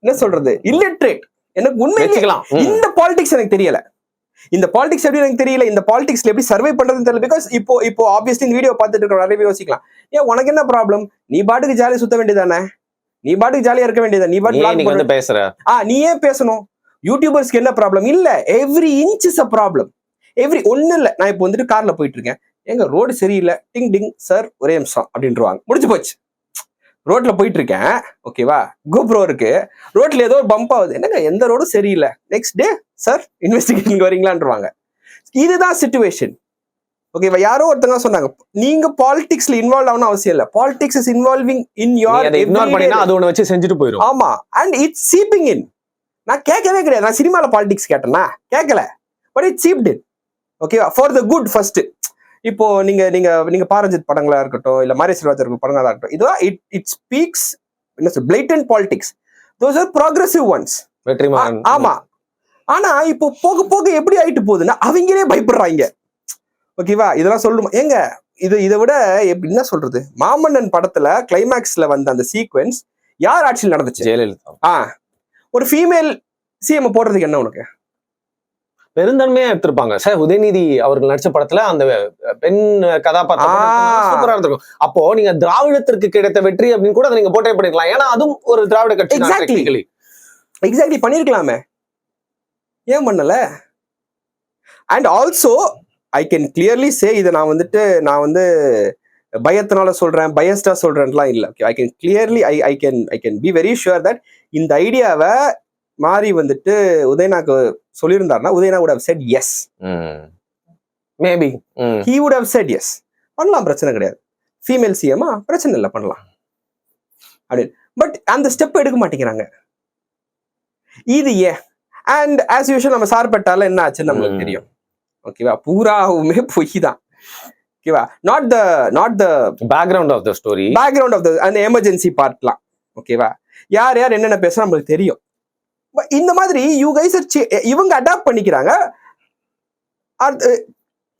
என்ன சொல்றது இல்லிட்ரேட். எனக்கு உண்மையிலேயே இந்த பாலிடிக்ஸ் எனக்கு தெரியல. இந்த பாலிடிக்ஸ் எப்படி எனக்கு தெரியல, இந்த பாலிடிக்ஸ்ல எப்படி சர்வே பண்றதுன்னு தெரியல. பிகாஸ் இப்போ ஆப்வியஸ்லி இந்த வீடியோ பார்த்துட்டு இருக்க நிறைய யோசிக்கலாம், ஏன் உனக்கு என்ன ப்ராப்ளம்? நீ பாட்டுக்கு ஜாலியா சுத்த வேண்டியதானே, நீ பாட்டுக்கு ஜாலியா இருக்க வேண்டியதா, நீ பாட்டுக்கு பேசுற, நீ ஏன் பேசணும்? யூடியூபர்ஸ்க்கு என்ன ப்ராப்ளம்? இல்ல, every inch is a problem. ஒண்ணு இல்ல, நான் இப்போ வந்துட்டு கார்ல போயிட்டு இருக்கேன், எங்க ரோடு சரியில்லை, டிங் டிங் சார் ஒரே நிமிஷம் அப்படின்ட்டுருவாங்க, முடிச்சு போச்சு. ரோட்ல போயிட்டு இருக்கேன், ஓகேவா, கோப்ரோ இருக்கு, ரோட்ல ஏதோ ஒரு பம்ப் ஆகுது, என்னங்க எந்த ரோடும் சரியில்லை, நெக்ஸ்ட் டே சார் இன்வெஸ்டிகேஷன் வரீங்களான்றாங்க. இதுதான் சிச்சுவேஷன். ஓகேவா? யாரோ ஒருத்தங்க சொன்னாங்க, நீங்க பாலிடிக்ஸ்ல இன்வால்வ் ஆகணும் அவசியம் இல்ல, politics is involving in your அது ஒண்ணு வச்சு செஞ்சுட்டு போயிடும். ஆமா, அண்ட் இட்ஸ் சீப்பிங் இன். நான் கேட்கவே கிடையாது, நான் சினிமால பாலிடிக்ஸ் கேட்டேன்னா கேட்கல, பட் இட் சீப்ட் இன். ஓகேவா? For the good first. இப்போ நீங்க பாரஞ்சித் படங்களா இருக்கட்டும், இல்ல மாரி செல்வராஜ் படங்களா இருக்கட்டும், இதுவா it speaks blatant politics. Those are progressive ones. ஆமா. ஆனா இப்போ போக போக எப்படி ஆயிட்டு போகுதுன்னா அவங்களே பயப்படுறாங்க. ஓகேவா? இதெல்லாம் சொல்லணுமா? ஏங்க இதை விட என்ன சொல்றது, மாமன்னன் படத்துல கிளைமேக்ஸ்ல வந்த அந்த சீக்வென்ஸ் யார் ஆட்சியில் நடந்துச்சு? ஜெயலலிதா. ஒரு ஃபீமேல் சிஎம் போடுறதுக்கு என்ன உனக்கு? பெருந்தன்மையா எடுத்திருப்பாங்க சார். உதயநிதி அவர்கள் நடிச்ச படத்துல அந்த பெண் கதாபாத்திரம் சூப்பரா இருந்திருக்கும். அப்போ நீங்க திராவிடத்திற்கு கிடைத்த வெற்றி அப்படின்னு கூட நீங்க போட்டே பண்ணிருக்கலாம். ஏன்னா அதுவும் ஒரு திராவிட கட்சி. எக்ஸாக்ட்லி பண்ணிருக்கலாமே, ஏன் பண்ணல? And also I can clearly சே, இதை நான் வந்து பயத்தினால சொல்றேன், பயஸ்டா சொல்றேன்லாம் இல்லை. I can clearly I can be very sure that இந்த ஐடியாவை மாறி வந்துட்டு உதயநாக்கு சொல்லியிருந்தாருன்னா உதயனா would have said yes. Maybe he would have said yes. பண்ணலாம், பிரச்சனை கிடையாது. ஃபீமேல் சிஎம்மா பிரச்சனை இல்லை, பண்ணலாம் அப்படின்னு. பட் அந்த ஸ்டெப் எடுக்க மாட்டேங்கிறாங்க. இது ஏன்? அண்ட் ஆஸ் யூஷுவல் நம்ம சார்பட்டால என்ன ஆச்சுன்னு நம்மளுக்கு தெரியும். ஓகேவா? பூராவுமே பொய் தான். ஓகேவா? Not the background of the story, background of the அந்த எமர்ஜென்சி பார்ட்லாம். ஓகேவா? யார் என்னென்ன பேசுறா நம்மளுக்கு தெரியும். இந்த மாதிரி இவங்க அடாப்ட் பண்ணிக்கிறாங்க.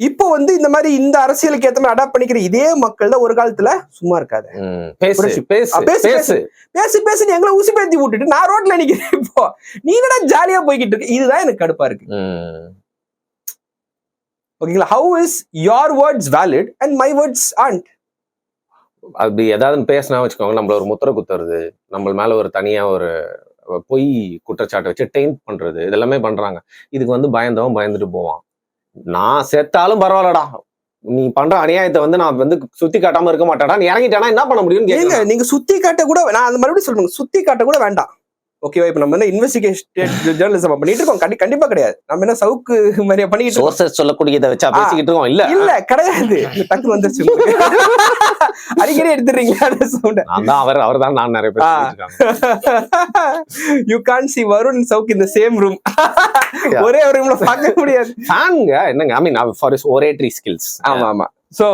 இப்போ வந்து இந்த மாதிரி இந்த அரசியலுக்கு ஏத்த மாதிரி அடாப்ட் பண்ணிக்கிற இதே மக்கள் தான் ஒரு காலத்துல சும்மா இருக்காது. பேசு எங்களை ஊசி பேத்தி விட்டுட்டு நான் ரோட்ல நிக்கிறேன், இப்போ நீ என்னடா ஜாலியா போய்கிட்டு இருக்கு. இதுதான் எனக்கு கடுப்பா இருக்கு. ஓகேங்களா? How is your words valid and my words and? அப்படி ஏதாவது பேசினா வச்சுக்கோங்க, நம்மள ஒரு முத்திரை குத்துறது, நம்ம மேல ஒரு தனியா ஒரு பொய் குற்றச்சாட்டை வச்சு டெயின்ட் பண்றது, இதெல்லாமே பண்றாங்க. இதுக்கு வந்து பயந்தவன் பயந்துட்டு போவான். நான் செத்தாலும் பரவாயில்லடா, நீ பண்ற அநியாயத்தை வந்து நான் வந்து சுத்தி காட்டாம இருக்க மாட்டேடா, நீ இறங்கிட்டானா என்ன பண்ண முடியும்? நீங்க சுத்தி காட்ட கூட, நான் அந்த மறுபடியும் சொல்றேன், சுத்தி காட்ட கூட வேண்டாம். ஓகேவா? இப்ப நம்ம என்ன இன்வெஸ்டிகேஷன் ஜேர்னலிசம் பண்ணிட்டு இருக்கோம், கண்டிப்பா கிடையாது. நம்ம என்ன சவுக்கு மாதிரியா பண்ணிட்டு சோர்சஸ் சொல்லக்கூடியதை வச்சா பேசிக்கிட்டு இருக்கோம். இல்ல கிடையாது, டக்குனு வந்துருச்சு. அடிக்கடி எடுத்துறீங்களா? அவர் தான் நான் நிறைய பேர் you can't see Varun Chowk in the same room. ஒரே ஒரு ரூம்ல பார்க்க முடியாது. என்னங்க, I mean for his oratory skills. ஆமா. சோ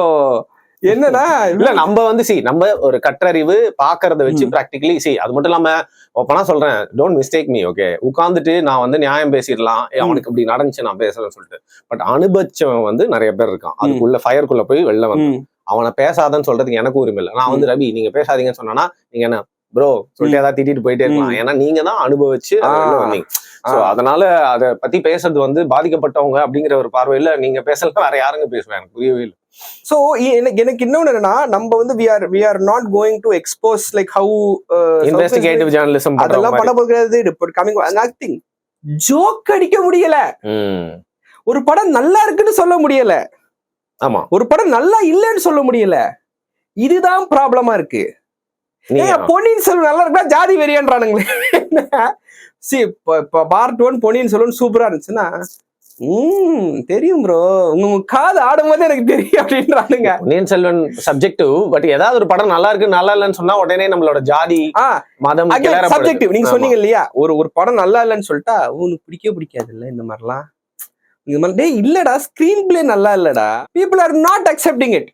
என்னன்னா, இல்ல நம்ம வந்து நம்ம ஒரு கற்றறிவு பாக்குறத வச்சு பிராக்டிகலி அது மட்டும் இல்லாம ஓப்பனா சொல்றேன், டோன்ட் மிஸ்டேக் மீ. ஓகே, உட்கார்ந்துட்டு நான் வந்து நியாயம் பேசிடலாம், அவனுக்கு இப்படி நடந்துச்சு நான் பேசுறேன்னு சொல்லிட்டு. பட் அனுபவிச்சவன் வந்து நிறைய பேர் இருக்கான். அதுக்குள்ள ஃபயருக்குள்ள போய் வெளில வந்து அவனை பேசாதன்னு சொல்றதுக்கு எனக்கு உரிமை இல்லை. நான் வந்து ரவி நீங்க பேசாதீங்கன்னு சொன்னா நீங்க என்ன ப்ரோ சொல்லிட்டு ஏதாவது திட்டிட்டு போயிட்டே இருக்கலாம். ஏன்னா நீங்க தான் அனுபவிச்சு வந்தீங்க. சோ அதனால அதை பத்தி பேசுறது வந்து பாதிக்கப்பட்டவங்க அப்படிங்கிற ஒரு பார்வையில நீங்க பேசலாம், வேற யாருங்க பேசுவேன்? எனக்கு புரியவே இல்லை. சோ எனக்கு இன்னொன்னு என்னன்னா, நம்ம வந்து we are not going to expose like how investigative journalism அதெல்லாம் பண்ண போகிறது. nothing, ஜோக் அடிக்க முடியல. ஒரு படம் நல்லா இருக்குன்னு சொல்ல முடியல, ஆமா ஒரு படம் நல்லா இல்லைன்னு சொல்ல முடியல. இதுதான் ப்ராப்ளமா இருக்கு. பொன்னியின் செல்வன் நல்லா இருக்கா ஜாதி வெறியன்றானுங்களே. பார்ட் 1 பொன்னியின் செல்வன் சூப்பரா இருந்துச்சுன்னா தெரியும் ப்ரோ, உங்க காது ஆடும் போது எனக்கு தெரியும் அப்படின்றானுங்க. பொன்னியின் செல்வன் சப்ஜெக்டிவ், பட் ஏதாவது ஒரு படம் நல்லா இருக்கு நல்லா இல்லைன்னு சொன்னா உடனே நம்மளோட ஜாதி மதம் சப்ஜெக்டிவ். நீங்க சொன்னீங்க இல்லையா, ஒரு படம் நல்லா இல்லைன்னு சொல்லிட்டா உனக்கு பிடிக்காது இல்ல இந்த மாதிரிலாம். டேய் இல்லடா, ஸ்கிரீன் பிளே நல்லா இல்லடா, people are not accepting it.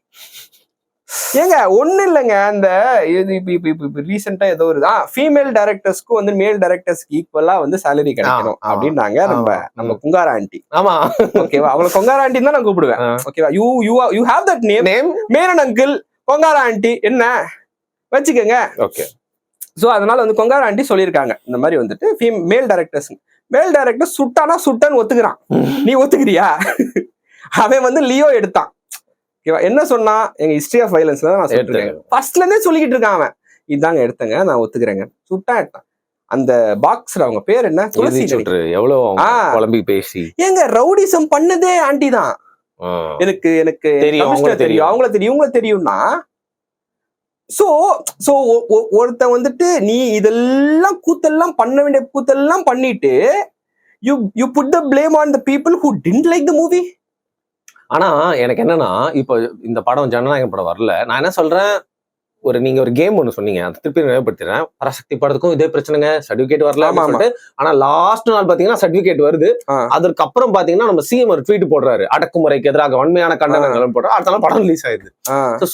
ஏங்க ஒண்ணு இல்லைங்க, அந்த ரீசெண்டா ஏதோ ஒரு ஃபீமேல் டைரக்டர்ஸ்க்கு வந்து மேல் டைரக்டர்ஸ்க்கு ஈக்குவலா வந்து சேலரி கிடைக்கணும் அப்படின்னாங்க நம்ம குங்காரா ஆண்டி. ஆமா ஓகேவா, அவளை கொங்காரா ஆண்டி தான் நான் கூப்பிடுவேன். ஓகேவா, you have that name, Menon uncle, Kongara aunty என்ன வச்சுக்கோங்க. ஓகே. ஸோ அதனால வந்து கொங்காரா ஆண்டி சொல்லியிருக்காங்க இந்த மாதிரி வந்துட்டு மேல் டைரக்டர் சுட்டான்னு ஒத்துக்கிறான். நீ ஒத்துக்கிறியா? அவன் வந்து லியோ எடுத்தான். என்ன சொன்னா, எங்க ஹிஸ்டரி ஆஃப் வயலன்ஸ்ல நான் சொல்லிருக்கேன், ஃபர்ஸ்ட்ல இருந்தே சொல்லிக்கிட்டு இருக்கான் அவன். இதாங்க எடுத்தங்க, நான் ஒத்துக்கிறேங்க. சுட்டா எடுத்தான். அந்த பாக்ஸ்ல அவங்க பேர் என்ன, துளசி எவ்வளவு பேசி ஏங்க ரவுடிசம் பண்ணதே ஆண்டி தான். எனக்கு தெரியும், அவங்கள தெரியும்னா சோ ஒருத்தன் வந்துட்டு நீ இதெல்லாம் கூத்தெல்லாம் பண்ண வேண்டிய கூத்தெல்லாம் பண்ணிட்டு you put the blame on the people who didn't like the movie. ஆனா எனக்கு என்னன்னா, இப்போ இந்த படம் ஜனநாயகம் படம் வரல, நான் என்ன சொல்றேன், நீங்க ஒரு கேம் ஒண்ணு சொன்னீங்க, அதை திருப்பி நினைவுபடுத்துறேன். பராசக்தி படத்துக்கும் இதே பிரச்சனைங்க, சர்டிபிகேட் வரல சொல்லிட்டு. ஆனா லாஸ்ட் நாள் பாத்தீங்கன்னா சர்டிபிகேட் வருது. அதுக்கப்புறம் பாத்தீங்கன்னா நம்ம சிஎம் ஒரு ட்வீட் போடுறாரு, அடக்குமுறைக்கு எதிராக வன்மையான கண்டனங்களும் போடுறாரு. அடுத்த படம் ரிலீஸ் ஆயிடுது.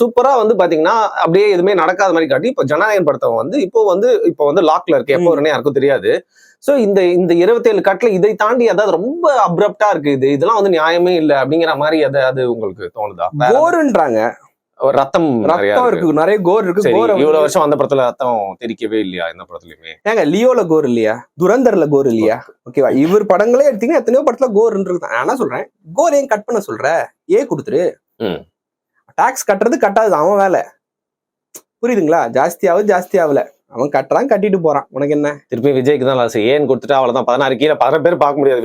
சூப்பரா வந்து பாத்தீங்கன்னா அப்படியே எதுவுமே நடக்காத மாதிரி காட்டி இப்ப ஜனநாயகம் படத்தை வந்து இப்போ வந்து லாக்ல இருக்கு, எப்போ வரனே யாருக்கும் தெரியாது. சோ இந்த 27 கட்ல இதை தாண்டி அதாவது ரொம்ப அப்ரப்டா இருக்கு, இதெல்லாம் வந்து நியாயமே இல்லை அப்படிங்கிற மாதிரி அது உங்களுக்கு தோணுதா? கோருன்றாங்க, ரத்தம் இருக்கு, நிறைய கோர் இருக்கு. இவ்வளவு வருஷம் அந்த படத்துல ரத்தம் தெரிக்கவே இல்லையா? இந்த படத்துலயுமே ஏங்க லியோல கோர் இல்லையா, துரந்தர்ல கோர் இல்லையா? ஓகேவா, இவர் படங்களே எடுத்தீங்கன்னா எத்தனையோ படத்துல கோர்ன்றது. நான் என்ன சொல்றேன், கோர் ஏன் கட் பண்ண சொல்ற, கொடுத்துரு. டாக்ஸ் கட்டுறது கட்டாது அவன் வேலை, புரியுதுங்களா? ஜாஸ்தி ஆகல, அவன் கட்டுறான், கட்டிட்டு போறான், உனக்கு என்ன? திருப்பி விஜய்க்கு தான் லாஸ், ஏன் கொடுத்துட்டு அவ்வளவுதான். 16 கீழே 16 பேர் பார்க்க முடியாது.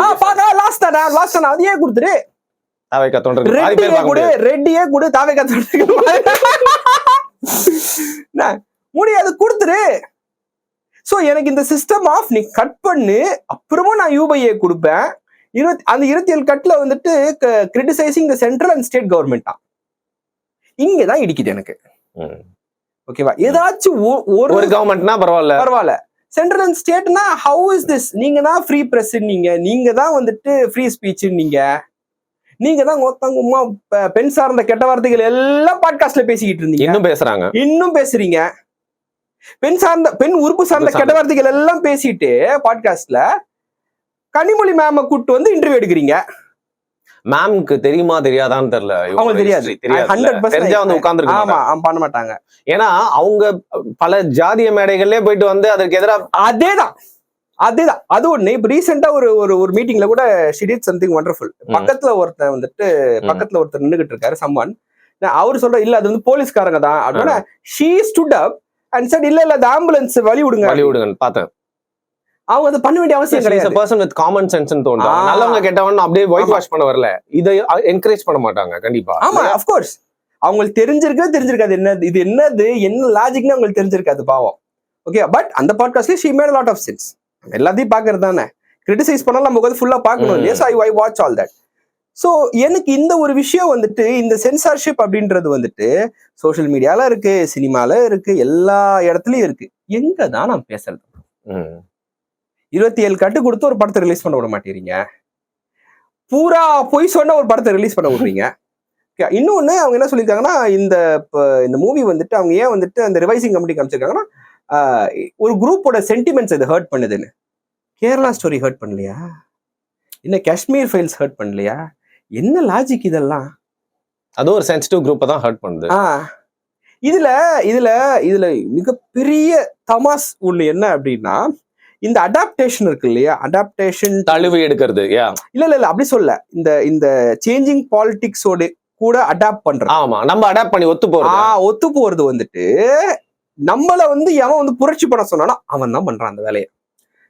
லாஸ்ட் அது ஏன் கொடுத்துரு. தாவேக்கா தோன்றது ரெட்டியே கூட தாவேக்கா தோன்றது முடியாது, கொடுத்துரு. சோ எனக்கு இந்த சிஸ்டம் ஆஃப் நீ கட் பண்ணு, அப்புறமும் நான் யூபைஏ கொடுப்பேன். அந்த 27 கட்ல வந்துட்டு criticising the central and state government தான் இங்கதான் இடிக்குது எனக்கு. ஓகேவா, ஏதாச்சும் ஒரு கவர்மெண்ட்னா பரவாயில்ல, சென்ட்ரல் அண்ட் ஸ்டேட்னா ஹவு இஸ் திஸ்? நீங்க தான் ஃப்ரீ பிரஸ், நீங்க தான் வந்துட்டு ஃப்ரீ ஸ்பீச், நீங்க தான் ஒருத்தவங்க பெண் சார்ந்த கெட்ட வார்த்தைகள் எல்லாம் பாட்காஸ்ட்ல பேசிக்கிட்டு இருந்தீங்க, இன்னும் பேசுறீங்க. பெண் உறுப்பு சார்ந்த கெட்ட வார்த்தைகள் எல்லாம் பேசிட்டு பாட்காஸ்ட்ல கனிமொழி மேம கூட்டு வந்து இன்டர்வியூ எடுக்கிறீங்க. மேம்க்கு தெரியுமா தெரியாதான்னு தெரியல, அவங்களுக்கு தெரியாது, தெரிஞ்சா வந்து உட்கார்ந்துருக்காங்க. பண்ண மாட்டாங்க, ஏன்னா அவங்க பல ஜாதிய மேடைகள்லயே போயிட்டு வந்து அதற்கு எதிராக அதேதான். அது ஒண்ணு. இப்ப ரீசெண்டா ஒரு மீட்டிங்ல கூட she did something wonderful. பக்கத்துல ஒருத்தர் நின்னுகிட்டு இருக்காரு, சம்மான். அவரு சொல்ற இல்ல அது வந்து போலீஸ்காரங்க தான் அப்படின்னா she stood up and said இல்ல அந்த ஆம்புலன்ஸ் வழி விடுங்க பார்த்தேன். அவங்க அதை பண்ண வேண்டிய அவசியம் கிடையாது. பர்சன் வித் காமன் சென்ஸ்னு தோணுது. நல்லவங்க கெட்டவன் அப்படியே ஒயிட் வாஷ் பண்ண வரல, இதை என்கரேஜ் பண்ண மாட்டாங்க கண்டிப்பா. ஆமா, ஆஃப் கோர்ஸ் அவங்களுக்கு தெரிஞ்சிருக்காது என்ன லாஜிக்னு அவங்களுக்கு தெரிஞ்சிருக்காது பாவம். ஓகே, பட் அந்த பாட்காஸ்ட்ல she made a lot of sense. எல்லாத்தையும் பாக்குறது தானே, கிரிட்டிசைஸ் பண்ணாலும் நம்ம வந்து ஃபுல்லா பார்க்கணும் இல்லையா? So I watch all that. So எனக்கு இந்த ஒரு விஷயம் வந்துட்டு, இந்த சென்சார்ஷிப் அப்படின்றது வந்துட்டு சோசியல் மீடியால இருக்கு, சினிமால இருக்கு, எல்லா இடத்துலயும் இருக்கு. எங்க தான் நான் பேசுறது? 27 கட்டு கொடுத்து ஒரு படத்தை ரிலீஸ் பண்ண விட மாட்டேறீங்க, பூரா பொய் சொன்ன ஒரு படத்தை ரிலீஸ் பண்ண விடுறீங்க. இன்னொன்னு அவங்க என்ன சொல்லியிருக்காங்கன்னா, இந்த மூவி வந்துட்டு அவங்க ஏன் வந்துட்டு அந்த ரிவைசிங் கமிட்டி காமிச்சிருக்காங்கன்னா, ஒரு குரூப்போட சென்டிமெண்ட்ஸ் இது ஹர்ட் பண்ணுதுன்னு. கேரளா ஸ்டோரி ஹர்ட் பண்ணலையா? என்ன காஷ்மீர் ஃபைல்ஸ் ஹர்ட் பண்ணலையா? என்ன லாஜிக் இதெல்லாம்? அது ஒரு சென்சிட்டிவ் குரூப்பை தான் ஹர்ட் பண்ணுது. இதுல மிகப்பெரிய தமாஸ் ஒண்ணு என்ன அப்படின்னா, இந்த அடாப்டேஷன் இருக்கு இல்லையா, அடாப்டேஷன் தழுவி எடுக்கிறது. இல்ல அப்படி சொல்ல, இந்த சேஞ்சிங் பாலிடிக்ஸோட கூட அடாப்ட் பண்றது. ஆமா, நம்ம அடாப்ட் பண்ணி ஒத்து போறது வந்துட்டு நம்மள வந்து எவன் வந்து புரட்சி பண்ண சொன்னானா அவன் தான் பண்றான் அந்த வேலையை.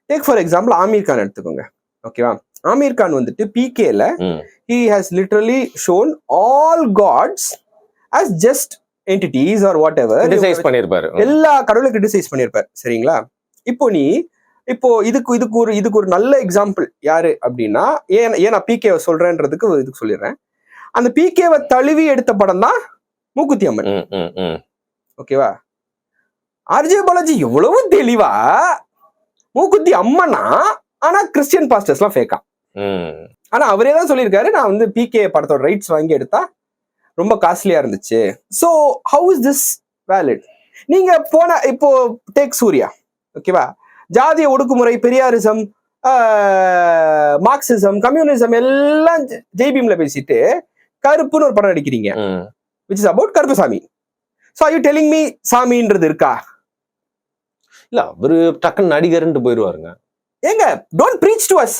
Take for example Aamir Khan எடுத்துக்கோங்க. ஓகேவா, ஆமீர் கான் வந்துட்டு பிகேல he has literally shown all gods as just entities or whatever. Criticise பண்ணிருப்பாரு, எல்லா கடவுளையும் கிரிட்டிசைஸ் பண்ணிருப்பாரு. சரிங்களா? இப்போ இதுக்கு ஒரு நல்ல எக்ஸாம்பிள் யாரு அப்படின்னா, ஏன் நான் பிகேவை சொல்றேன்றதுக்கு இதுக்கு சொல்லிடுறேன். அந்த பிகேவை தழுவி எடுத்த படம் தான் மூக்குத்தி அம்மன். ஓகேவா? ஆர்ஜே பாலாஜி எவ்வளவு தெளிவா மூக்குத்தி அம்மனா, ஆனா கிறிஸ்டியன் பாஸ்டர்ஸ் எல்லாம் ஃபேக்கா. ஆனா அவரே தான் சொல்லியிருக்காரு, நான் வந்து பிகே படத்தோட ரைட்ஸ் வாங்கி எடுத்தா ரொம்ப காஸ்ட்லியா இருந்துச்சு. So how is this valid? நீங்க இப்போ டேக் சூர்யா, ஓகேவா? ஜாதிய ஒடுக்குமுறை, பெரியாரிசம், மார்க்சிசம், கம்யூனிசம் எல்லாம் ஜெய்பீம்ல பேசிட்டு கருப்புன்னு ஒரு படம் நடிக்கிறீங்க, which is about Karuppusamy. So are you telling me சாமின்றது இருக்கா? இல்ல, அவரு டக்குன்னு நடிகர்ன்ட்டு போயிருவாருங்க. ஏங்க, டோன்ட் பிரீச் டு அஸ்.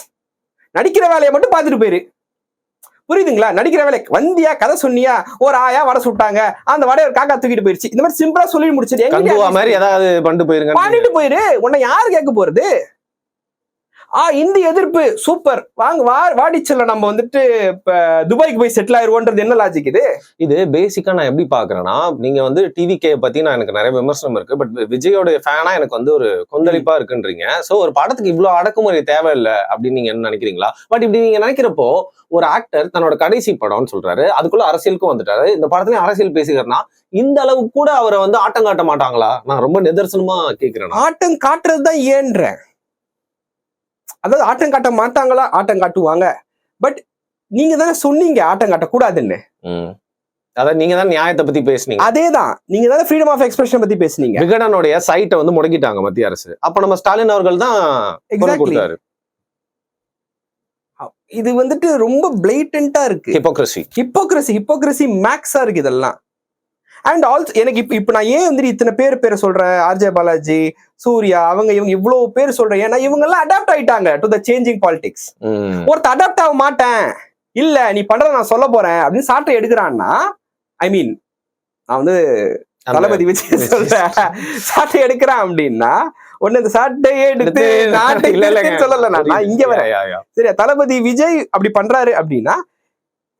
நடிக்கிற வேலையை மட்டும் பார்த்துட்டு போயிரு. புரியுதுங்களா? நடிக்கிற வேலை வந்தியா, கதை சொன்னியா, ஒரு ஆயா வடை சுட்டாங்க, அந்த வடையை ஒரு காக்கா தூக்கிட்டு போயிருச்சு, இந்த மாதிரி சிம்பிளா சொல்லி முடிச்சிட்டு ஏதாவது பண்ணிட்டு போயிரு. உன்னை யாரு கேட்க போறது? இந்தி எதிர்ப்பு சூப்பர், வாங்க வாடிச்சல்ல நம்ம வந்துட்டு இப்ப துபாய்க்கு போய் செட்டில் ஆயிருவோன்றது என்ன லாஜிக் இது? இது பேசிக்கா நான் எப்படி பாக்குறேன்னா, நீங்க வந்து டிவிகே பத்தி நான் எனக்கு நிறைய விமர்சனம் இருக்கு, பட் விஜயோட ஃபேனா எனக்கு வந்து ஒரு கொந்தளிப்பா இருக்குன்றீங்க. சோ ஒரு படத்துக்கு இவ்வளவு அடக்குமுறை தேவையில்லை அப்படின்னு நீங்க என்ன நினைக்கிறீங்களா? பட் இப்படி நீங்க நினைக்கிறப்போ, ஒரு ஆக்டர் தன்னோட கடைசி படம்னு சொல்றாரு, அதுக்குள்ள அரசியலுக்கும் வந்துட்டாரு, இந்த படத்துலயும் அரசியல் பேசுகிறாருன்னா இந்த அளவுக்கு கூட அவரை வந்து ஆட்டம் காட்ட மாட்டாங்களா? நான் ரொம்ப நிதர்சனமா கேட்கிறேன். ஆட்டம் காட்டுறதுதான் ஏன்றேன். அதாவது ஆட்டம் காட்ட மாட்டாங்களா? ஆட்டம் காட்டுவாங்க. பட் நீங்க தானே சொன்னீங்க ஆட்டம் காட்டக்கூடாதுன்னு. அதாவது நீங்க தான் நியாயத்தை பத்தி பேசுனீங்க. அதேதான், நீங்க தானே ஃப்ரீடம் ஆஃப் எக்ஸ்பிரஷன் பத்தி பேசுனீங்க. விகடனுடைய சைட்டை வந்து முடக்கிட்டாங்க மத்திய அரசு. அப்ப நம்ம ஸ்டாலின் அவர்கள் தான் கொடுத்தாரு. இது வந்துட்டு ரொம்ப பிளேட்டண்டா இருக்கு. ஹிப்போக்ரசி மேக்ஸா இருக்கு இதெல்லாம். அண்ட் ஆல்சோ எனக்கு இப்ப நான் ஏன் வந்துட்டு இத்தனை பேரை சொல்றேன், ஆர்ஜே பாலாஜி, சூர்யா, இவங்க இவ்வளவு பேர் சொல்றேன், ஏன்னா இவங்க எல்லாம் அடாப்ட் ஆயிட்டாங்க டு த சேஞ்சிங் பாலிடிக்ஸ். ஒருத்த அடாப்ட் ஆக மாட்டேன், இல்ல நீ பண்றத நான் சொல்ல போறேன் அப்படின்னு சாட்டை எடுக்கிறான்னா, ஐ மீன் நான் வந்து தளபதி விஜய் சொல்றேன், சாட்டை எடுக்கிறான் அப்படின்னா ஒண்ணு இந்த சாட்டையே எடுத்து நாட்டை சொல்லல, நான் இங்க வர சரியா? தளபதி விஜய் அப்படி பண்றாரு அப்படின்னா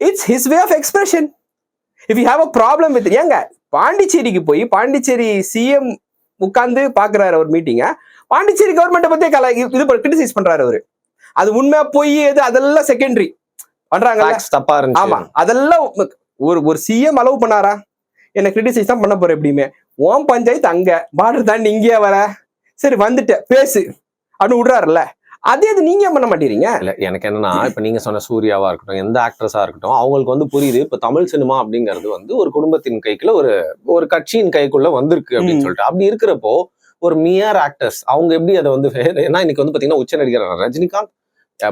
it's his way of expression. If you have a problem with, ஏங்க பாண்டிச்சேரிக்கு போய் பாண்டிச்சேரி சிஎம் உட்கார்ந்து பாக்குறாரு ஒரு மீட்டிங்க, பாண்டிச்சேரி கவர்மெண்ட்டை பத்தி இது கிரிட்டிசைஸ் பண்றாரு அவரு. அது உண்மையா போய் அதெல்லாம் செகண்டரி பண்றாங்க. ஆமா, அதெல்லாம் ஒரு சிஎம் அலோவ் பண்ணாரா? என்ன கிரிட்டிசைஸ் தான் பண்ண போற எப்படியுமே. ஓம் பஞ்சாயத்து அங்க, பார்டர் தாண்டி இங்கேயே வர, சரி வந்துட்ட பேசு அப்படின்னு விடுறாருல்ல, அதே இது நீங்க பண்ண மாட்டீங்க. இல்ல, எனக்கு என்னன்னா, இப்ப நீங்க சொன்ன சூர்யாவா இருக்கட்டும், எந்த ஆக்ட்ரஸா இருக்கட்டும், அவங்களுக்கு வந்து புரியுது இப்ப தமிழ் சினிமா அப்படிங்கிறது வந்து ஒரு குடும்பத்தின் கைக்குள்ள ஒரு கட்சியின் கைக்குள்ள வந்திருக்கு அப்படின்னு சொல்லிட்டு. அப்படி இருக்கிறப்போ ஒரு மியர் ஆக்டர்ஸ் அவங்க எப்படி அதை வந்து, ஏன்னா இன்னைக்கு வந்து பாத்தீங்கன்னா உச்ச நடிகர் ரஜினிகாந்த்,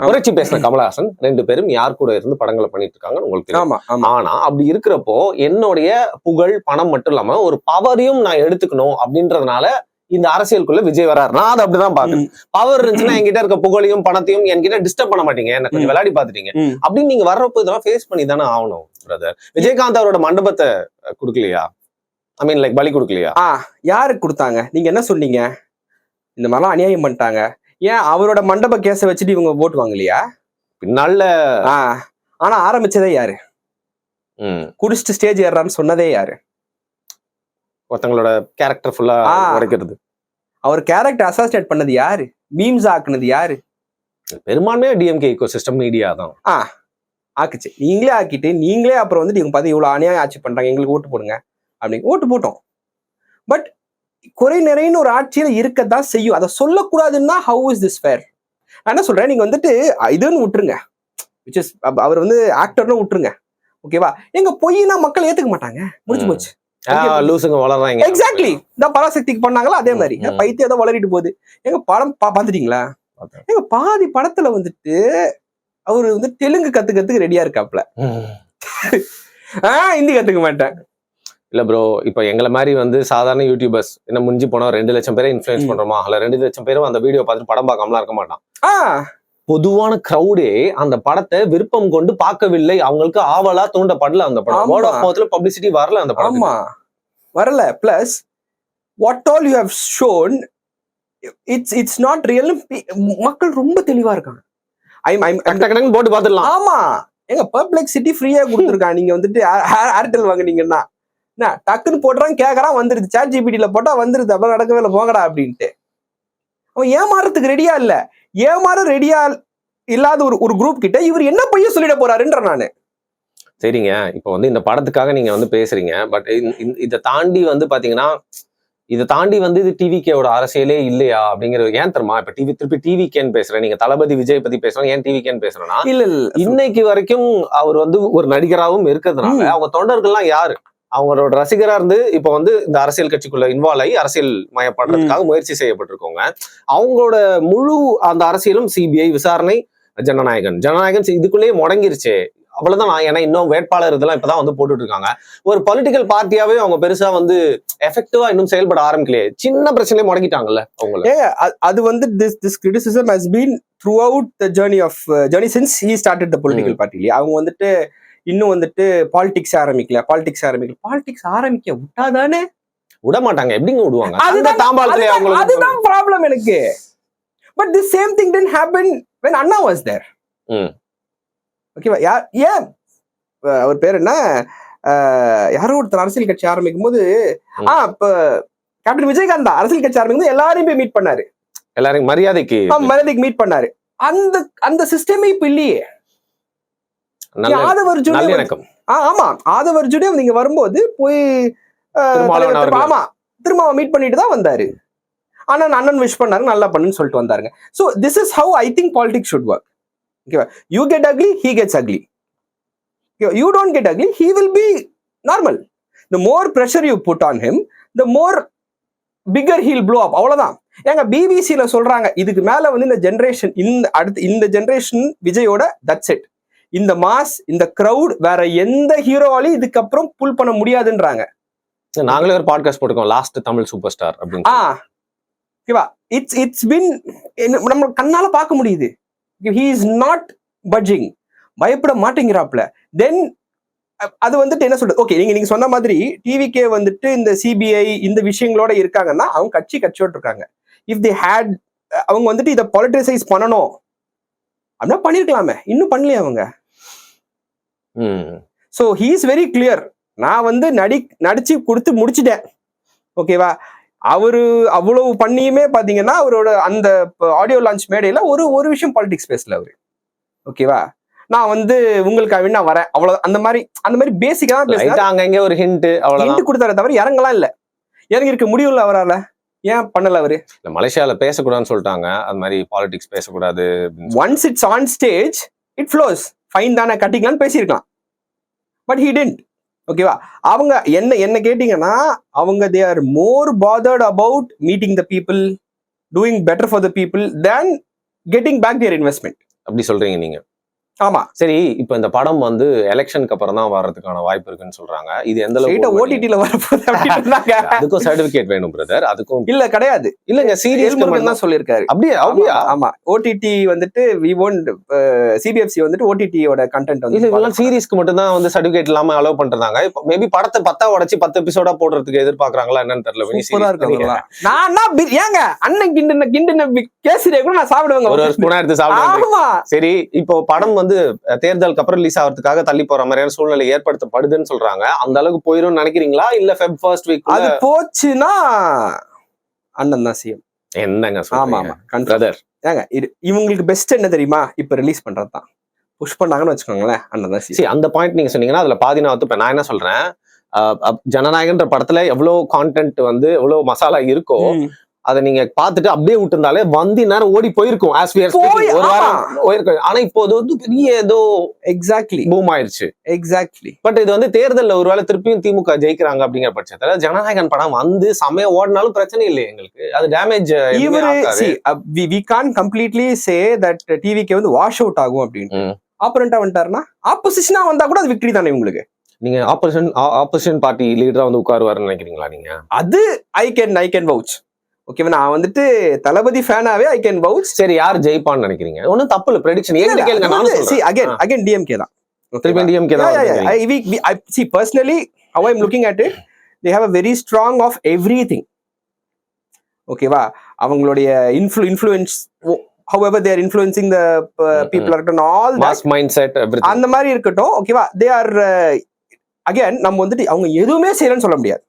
புரட்சி பேசுற கமலஹாசன், 2 பேரும் யார் கூட இருந்து படங்களை பண்ணிட்டு இருக்காங்கன்னு உங்களுக்கு தெரியும். ஆனா அப்படி இருக்கிறப்போ என்னுடைய புகழ், பணம் மட்டும் இல்லாம ஒரு பவரையும் நான் எடுத்துக்கணும் அப்படின்றதுனால இந்த அரசியலுக்குள்ள விஜய் வராரு. நான் அதை அப்படிதான் பாக்குறேன். பவர் இருந்துச்சுன்னா என்கிட்ட இருக்க புகழையும் பணத்தையும் என்கிட்ட டிஸ்டர்ப் பண்ண மாட்டீங்க, என்ன கொஞ்சம் விளையாடி பாத்துட்டீங்க அப்படின்னு நீங்க வர்றப்போ இதெல்லாம் ஃபேஸ் பண்ணி தானே ஆகணும் பிரதர். விஜயகாந்த் அவரோட மண்டபத்தை கொடுக்கலையா? ஐ மீன் லைக் பலி கொடுக்கலையா? யாருக்கு கொடுத்தாங்க? நீங்க என்ன சொன்னீங்க? இந்த மாதிரிலாம் அநியாயம் பண்ணிட்டாங்க. ஏன் அவரோட மண்டப கேஸை வச்சுட்டு இவங்க ஓட்டு வாங்கலையா? நல்ல ஆனா ஆரம்பிச்சதே யாரு? குடிச்சிட்டு ஸ்டேஜ் ஏறான்னு சொன்னதே யாரு? ஒருத்தங்களோட கேரக்டர் ஃபுல்லா உடைக்கிறது. அவர் கேரக்டர் அசாசினேட் பண்ணது யாரு? மீம்ஸ் ஆக்குனது யாரு? பெரும்பான்மையா டிஎம்கே எக்கோசிஸ்டம் மீடியா தான் ஆக்குச்சு. நீங்களே ஆக்கிட்டு நீங்களே அப்புறம் வந்துட்டு இவங்க பார்த்து இவ்வளவு அநியாயம் ஆட்சி பண்றாங்க, எங்களுக்கு ஓட்டு போடுங்க அப்படின்னு ஓட்டு போட்டோம். பட் குறை நிறைன்னு ஒரு ஆட்சியில இருக்கத்தான் செய்யும். அதை சொல்லக்கூடாதுன்னா ஹவு இஸ் திஸ் ஃபேர்? நான் என்ன சொல்றேன், நீங்க வந்துட்டு இதுன்னு விட்டுருங்க, விச் இஸ் அவர் வந்து ஆக்டர்னு விட்டுருங்க, ஓகேவா? எங்க பொய்னா மக்கள் ஏத்துக்க மாட்டாங்க, முடிச்சு போச்சு. எக்ஸாக்ட்லி இந்த பராசக்திக்கு பண்ணாங்களா அதே மாதிரி பைத்தியம் ஏதோ வளரிட்டு போகுது. எங்க படம் பாத்துட்டீங்களா? எங்க பாதி படத்துல வந்துட்டு அவரு வந்து தெலுங்கு கத்துக்கிறதுக்கு ரெடியா இருக்காப்ல, ஹிந்தி கத்துக்க மாட்டேன். இல்ல ப்ரோ, இப்ப எங்களை மாதிரி வந்து சாதாரண யூடியூபர்ஸ் என்ன முடிஞ்சு போனோம் 2 லட்சம் பேரை இன்ஃபுளுன்ஸ் பண்றோமா? அல்ல 2 லட்சம் பேரும் அந்த வீடியோ பார்த்துட்டு படம் பார்க்காமலாம் இருக்க மாட்டான். பொதுவான கிரௌடே அந்த படத்தை விருப்பம் கொண்டு பார்க்கவில்லை, அவங்களுக்கு ஆவலா தூண்டப்படல அந்த படம். வேர்ட் ஆஃப் மவுத்ல பப்ளிசிட்டி வரல அந்த படம், வரல. Plus what all you have shown it's not real. மக்கள் ரொம்ப தெளிவா இருக்காங்க. போட்டு பாத்துடலாம். ஆமா, எங்க பெர்ப்ளெக்சிட்டி ஃப்ரீயா கொடுத்துருக்கான். நீங்க வந்துட்டு ஏர்டெல் வாங்குனீங்கன்னா டக்குன்னு போடுறான், கேக்குறான், வந்துருது. சாட் ஜிபிடில போட்டா வந்துருது. அப்ப நடக்கவே இல்லை, போங்கடா அப்படின்ட்டு. அவன் ஏமாறதுக்கு ரெடியா இல்ல. ஏமாற ரெடியா இல்லாத ஒரு குரூப் கிட்ட இவர் என்ன பொய்ய சொல்லிட போறாருன்ற நானு. சரிங்க, இப்போ வந்து இந்த படத்துக்காக நீங்க வந்து பேசுறீங்க. பட் இதை தாண்டி வந்து பாத்தீங்கன்னா, இதை தாண்டி வந்து இது டிவிகேவோட அரசியலே இல்லையா அப்படிங்கிறது ஏன் தெரியுமா? இப்ப திருப்பி டிவிகேன்னு பேசுறேன். நீங்க தளபதி விஜய் பத்தி பேசுறோம், ஏன் டிவிகேன்னு பேசுறேன்னா, இல்ல இன்னைக்கு வரைக்கும் அவர் வந்து ஒரு நடிகராகவும் இருக்கிறதுனால அவங்க தொண்டர்கள்லாம் யாரு? அவங்களோட ரசிகரா இருந்து இப்ப வந்து இந்த அரசியல் கட்சிக்குள்ள இன்வால்வ் ஆகி அரசியல் மயப்படுறதுக்காக முயற்சி செய்யப்பட்டிருக்கோங்க. அவங்களோட முழு அந்த அரசியலும் சிபிஐ விசாரணை, ஜனநாயகன் இதுக்குள்ளேயே முடங்கிருச்சு. அவ்வளவுதான். ஏன்னா இன்னும் வேட்பாளர் இதெல்லாம் இப்பதான் வந்து போட்டுட்டு இருக்காங்க. ஒரு பொலிட்டிக்கல் பார்ட்டியாவே அவங்க பெருசா வந்து எஃபெக்டிவா இன்னும் செயல்பட ஆரம்பிக்கலையே. சின்ன பிரச்சனையே முடக்கிட்டாங்கல்ல அவங்களுக்கு. அது வந்து this criticism has been throughout the journey since he started the political party. அவங்க வந்துட்டு இன்னும் வந்துட்டு பாலிடிக்ஸ் ஆரம்பிக்கல. பாலிடிக்ஸ் ஆரம்பிக்க விட்டாதானே விட மாட்டாங்க. எப்படிங்க விடுவாங்க? அதுதான் ப்ராப்ளம் எனக்கு. But the same thing didn't happen when Anna was there. ஓகேவா? ஏன் அவர் பேர் என்ன, யாரோ ஒருத்தர் அரசியல் கட்சி ஆரம்பிக்கும் போது இப்ப கேப்டன் விஜயகாந்த் அரசியல் கட்சி ஆரம்பிக்கும் போது எல்லாரையும் போய் மீட் பண்ணாரு. எல்லாரும் மரியாதைக்கு மீட் பண்ணாரு. அந்த சிஸ்டமே இப்ப இல்லையே. ஆதவர்ஜுனே நீங்க வரும்போது போய் திரும்ப மீட் பண்ணிட்டு தான் வந்தாரு. ஆனா அண்ணன் விஷ் பண்ணாரு, நல்லா பண்ணுன்னு சொல்லிட்டு வந்தாருங்க. So this is how I think politics should work. ஓகேவா? You get ugly, he gets ugly. You don't get ugly, he will be normal. The more pressure you put on him, the more bigger he'll blow up. அவ்வளவுதான். ஏங்க பிபிசில சொல்றாங்க, இதுக்கு மேல வந்து இந்த generation விஜயோட that's it. இந்த மாஸ், இந்த கிரவுட் வேற எந்த ஹீரோவாலையும் இதுக்கப்புறம் புல் பண்ண முடியாதுன்றாங்க. நாங்களே ஒரு பாட்காஸ்ட் போட்டுக்கோம், லாஸ்ட் தமிழ் சூப்பர் ஸ்டார் அப்படின்னு. ஓகேவா? இட்ஸ் பின் நம்ம கண்ணால பார்க்க முடியுது. he is not budging. பயப்பட மாட்டேங்கிறாப்ல. தென் அது வந்துட்டு என்ன சொல்றது? ஓகே, நீங்க சொன்ன மாதிரி டிவிகே வந்துட்டு இந்த சிபிஐ இந்த விஷயங்களோட இருக்காங்கன்னா அவங்க கட்சியோட இருக்காங்க. இஃப் தே ஹேட் அவங்க வந்துட்டு இதை பொலிட்டிசைஸ் பண்ணணும் அப்படின்னா பண்ணிருக்கலாமே. இன்னும் பண்ணலையே அவங்க. So he is very clear. நான் வந்து நடிச்சு கொடுத்து முடிச்சுட்டேன். ஓகேவா? அவரு அவ்வளவு பண்ணியுமே பாத்தீங்கன்னா அவரோட அந்த ஆடியோ லான்ச் மேடையில ஒரு விஷயம் பாலிடிக்ஸ் பேசல அவரு. ஓகேவா? நான் வந்து உங்களுக்காக நான் வரேன், அவ்வளவு அந்த மாதிரி பேசிக்கா தான் பேசுறேன். அங்கங்க ஒரு ஹிண்ட் கொடுத்தாரு தவிர இறங்கலாம் இல்ல. இறங்கி இருக்க முடியல அவரால. ஏன் பண்ணல அவரு? மலேசியால பேசக்கூடாதுன்னு சொல்லிட்டாங்க. அது மாதிரி பாலிடிக்ஸ் பேசக்கூடாது. Once it's on stage it flows. Fine தானே கட்டிக்கலாம்னு பேசியிருக்கலாம். But he didn't. ஓகேவா? அவங்க என்ன கேட்டீங்கன்னா அவங்க they are more bothered about meeting the people, doing better for the people than getting back their investment. அப்படி சொல்றீங்க நீங்க? ஆமா. சரி, இப்ப இந்த படம் வந்து எலெக்ஷனுக்கு அப்புறம் தான் வர்றதுக்கான வாய்ப்பு இருக்குன்னு சொல்றாங்க. இது எந்த அளவுக்கு ஓடிடில வரப்போகுது அப்படின்றாங்க. அதுக்கும் சர்டிபிகேட் வேணும் பிரதர். அதுக்கும் இல்ல கிடையாது. இல்லங்க, சீரியஸ் தான் சொல்லிருக்காரு. அப்படியே ஆமா. ஓடிடி வந்துட்டு we won't சிபிஎஃப்சி வந்துட்டு ஓடிடியோட கண்டென்ட் வந்து இல்ல சீரிஸ்க்கு மட்டும் தான் வந்து சர்டிபிகேட் இல்லாம அலோவ் பண்றாங்க. இப்போ மேபி படத்தை 10 உடைச்சு 10 எபிசோடா போடுறதுக்கு எதிர்பார்க்கறாங்களா என்னன்னு தெரியல. நான் ஏங்க அண்ணன் கிண்டின கேசரியை கூட நான் சாப்பிடுவேங்க. ஒரு ஸ்பூனா எடுத்து சாப்பிடுவேன். சரி, இப்போ படம் வந்து தேர்தலுக்கு அப்புறம் ரிலீஸ் ஆகிறதுக்காக தள்ளி போற மாதிரியான சூழ்நிலை ஏற்படுத்தப்படுதுன்னு சொல்றாங்க. அந்த அளவுக்கு போயிரும் நினைக்கிறீங்களா? இல்ல ஃபெப் ஃபர்ஸ்ட் வீக் அது போச்சுன்னா அண்ணன் தான் சிஎம். என்னங்க? ஆமா பிரதர். ஏங்க இவங்களுக்கு பெஸ்ட் என்ன தெரியுமா? இப்ப ரிலீஸ் பண்றதுதான். புஷ் பண்ணாங்கன்னு வச்சுக்கோங்களேன், அண்ணன் தான் சிஎம். அந்த பாயிண்ட் நீங்க சொன்னீங்கன்னா அதுல பாதி நான் ஒத்துப்பேன். நான் என்ன சொல்றேன், ஜனநாயகன்ற படத்துல எவ்வளவு கான்டென்ட் வந்து எவ்வளவு மசாலா இருக்கோ அதை நீங்க பாத்துட்டு அப்படியே விட்டுருந்தாலே வந்து நேரம் ஓடி போயிருக்கும். ஆனா இப்போ அது வந்து பெரிய ஏதோ எக்ஸாக்ட்லி பூம் ஆயிடுச்சு. எக்ஸாக்ட்லி. பட் இது வந்து தேர்தல்ல ஒருவேளை திருப்பியும் திமுக ஜெயிக்கிறாங்க அப்படிங்கிற பட்சத்துல ஜனநாயகன் படம் வந்து சமய ஓடினாலும் பிரச்சனை இல்லை எங்களுக்கு. அது damage. we can't completely say that டிவிக்கு வந்து வாஷ் அவுட் ஆகும் அப்படின்னு. ஆப்பரண்டா வந்துட்டாருன்னா ஆப்போசிஷனா வந்தா கூட அது விக்டரி தானே உங்களுக்கு. நீங்க ஆப்போசிஷன் பார்ட்டி லீடரா வந்து உட்காருவாருன்னு நினைக்கிறீங்களா நீங்க? அது ஐ கேன் வவுச். ஓகேவா? நான் வந்துட்டு தளபதி ஃபேனாவே ஐ கேன் வவுச். சரி, யார் ஜெயிப்பான்னு நினைக்கிறீங்க? ஒன்னும் தப்பு இல்ல. ப்ரெடிக்ஷன் ஏங்க கேளுங்க. நானும் see again DMK தான். திருப்பி DMK தான். I see personally how I'm looking at it, they have a very strong of everything. ஓகேவா? அவங்களுடைய influence however they are influencing the people and all mass mindset everything அந்த மாதிரி இருக்கட்டும். ஓகேவா, they are again நம்ம வந்துட்டு அவங்க எதுவுமே செய்யலன்னு சொல்ல முடியாது.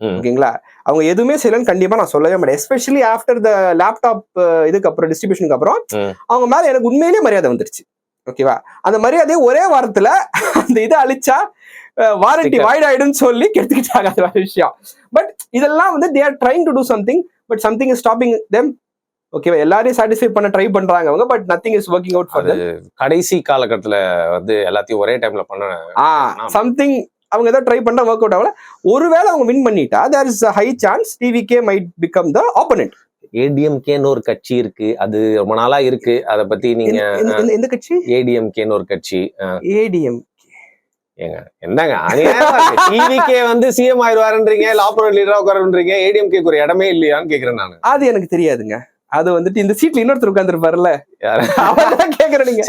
ஓகேங்களா, அவங்க எதுவுமே செய்யலன்னு கண்டிப்பா நான் சொல்லவே மாட்டேன். எஸ்பெஷலி ஆஃப்டர் த லேப்டாப் இதுக்கு அப்புறம் டிஸ்ட்ரிபியூஷனுக்கு அப்புறம் அவங்க மேல எனக்கு உண்மையிலேயே மரியாதை வந்துருச்சு. ஓகேவா, அந்த மரியாதையை ஒரே வாரத்துல அந்த இதை அழிச்சா வாரண்டி வாய்ட் ஆயிடுன்னு சொல்லி கெடுத்துக்கிட்டாங்க. அது வேற விஷயம். பட் இதெல்லாம் வந்து they are trying to do something but something is stopping them. ஓகேவா, எல்லாரையும் சாட்டிஸ்ஃபை பண்ண ட்ரை பண்றாங்க அவங்க, but nothing is working out for them. கடைசி காலகட்டத்துல வந்து எல்லாத்தையும் ஒரே டைம்ல பண்ண சம்திங் அவங்க ஏதோ ட்ரை பண்ணா ஒர்க் அவுட் ஆகல. ஒருவேளை அவங்க வின் பண்ணிட்டா there is a high chance TVK might become the opponent. ஏடிஎம்கேன்னு ஒரு கட்சி இருக்கு, அது ரொம்ப நாளா இருக்கு. அத பத்தி நீங்க எந்த கட்சி? ஏடிஎம்கேன்னு ஒரு கட்சி. ஏடிஎம் ஏங்க என்னங்க டிவிகே வந்து சிஎம் ஆயிடுவாருன்றீங்க, ஆப்போனன்ட் லீடரா உட்காருன்றீங்க, ஏடிஎம்கேக்கு ஒரு இடமே இல்லையான்னு கேக்குறேன் நான். அது எனக்கு தெரியாதுங்க. அது வந்துட்டு இந்த சீட்ல இன்னொருத்தர் உட்கார்ந்துருப்பாருல்ல, கேக்குறேன். நீங்க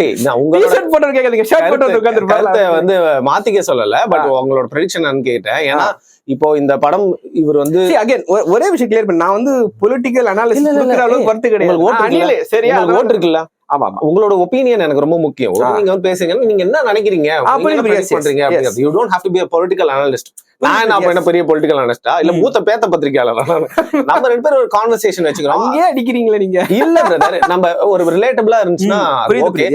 வந்து மாத்திக்க சொல்லல, பட் உங்களோட ப்ரெடிக்ஷன் கேட்டேன். ஏன்னா இப்போ இந்த படம் இவர் வந்து அகைன் ஒரே விஷயம் கிளியர் பண்ண, நான் வந்து பொலிட்டிக்கல் அனாலிசிஸ் கொடுக்கிற அளவுக்கு கருத்து கிடையாது. சரியா, ஓட்டு இருக்குல்ல. ஆமா, உங்களோட ஒப்பீனியன் எனக்கு ரொம்ப முக்கியம். நீங்க வந்து பேசுங்க, நீங்க என்ன நினைக்கிறீங்க பண்றீங்க. You don't have to be a political analyst. நான் அப்ப என்ன பெரிய பொலிட்டிக்கல் அனலிஸ்டா இல்ல மூத்த பேத்த பத்திரிகையாளர்? நம்ம ரெண்டு பேரும் ஒரு கான்வர்சேஷன் வச்சுக்கிறோம். அங்கே அடிக்கிறீங்களா நீங்க? இல்ல பிரதர், நம்ம ஒரு ரிலேட்டபிளா இருந்துச்சுன்னா ஓகே.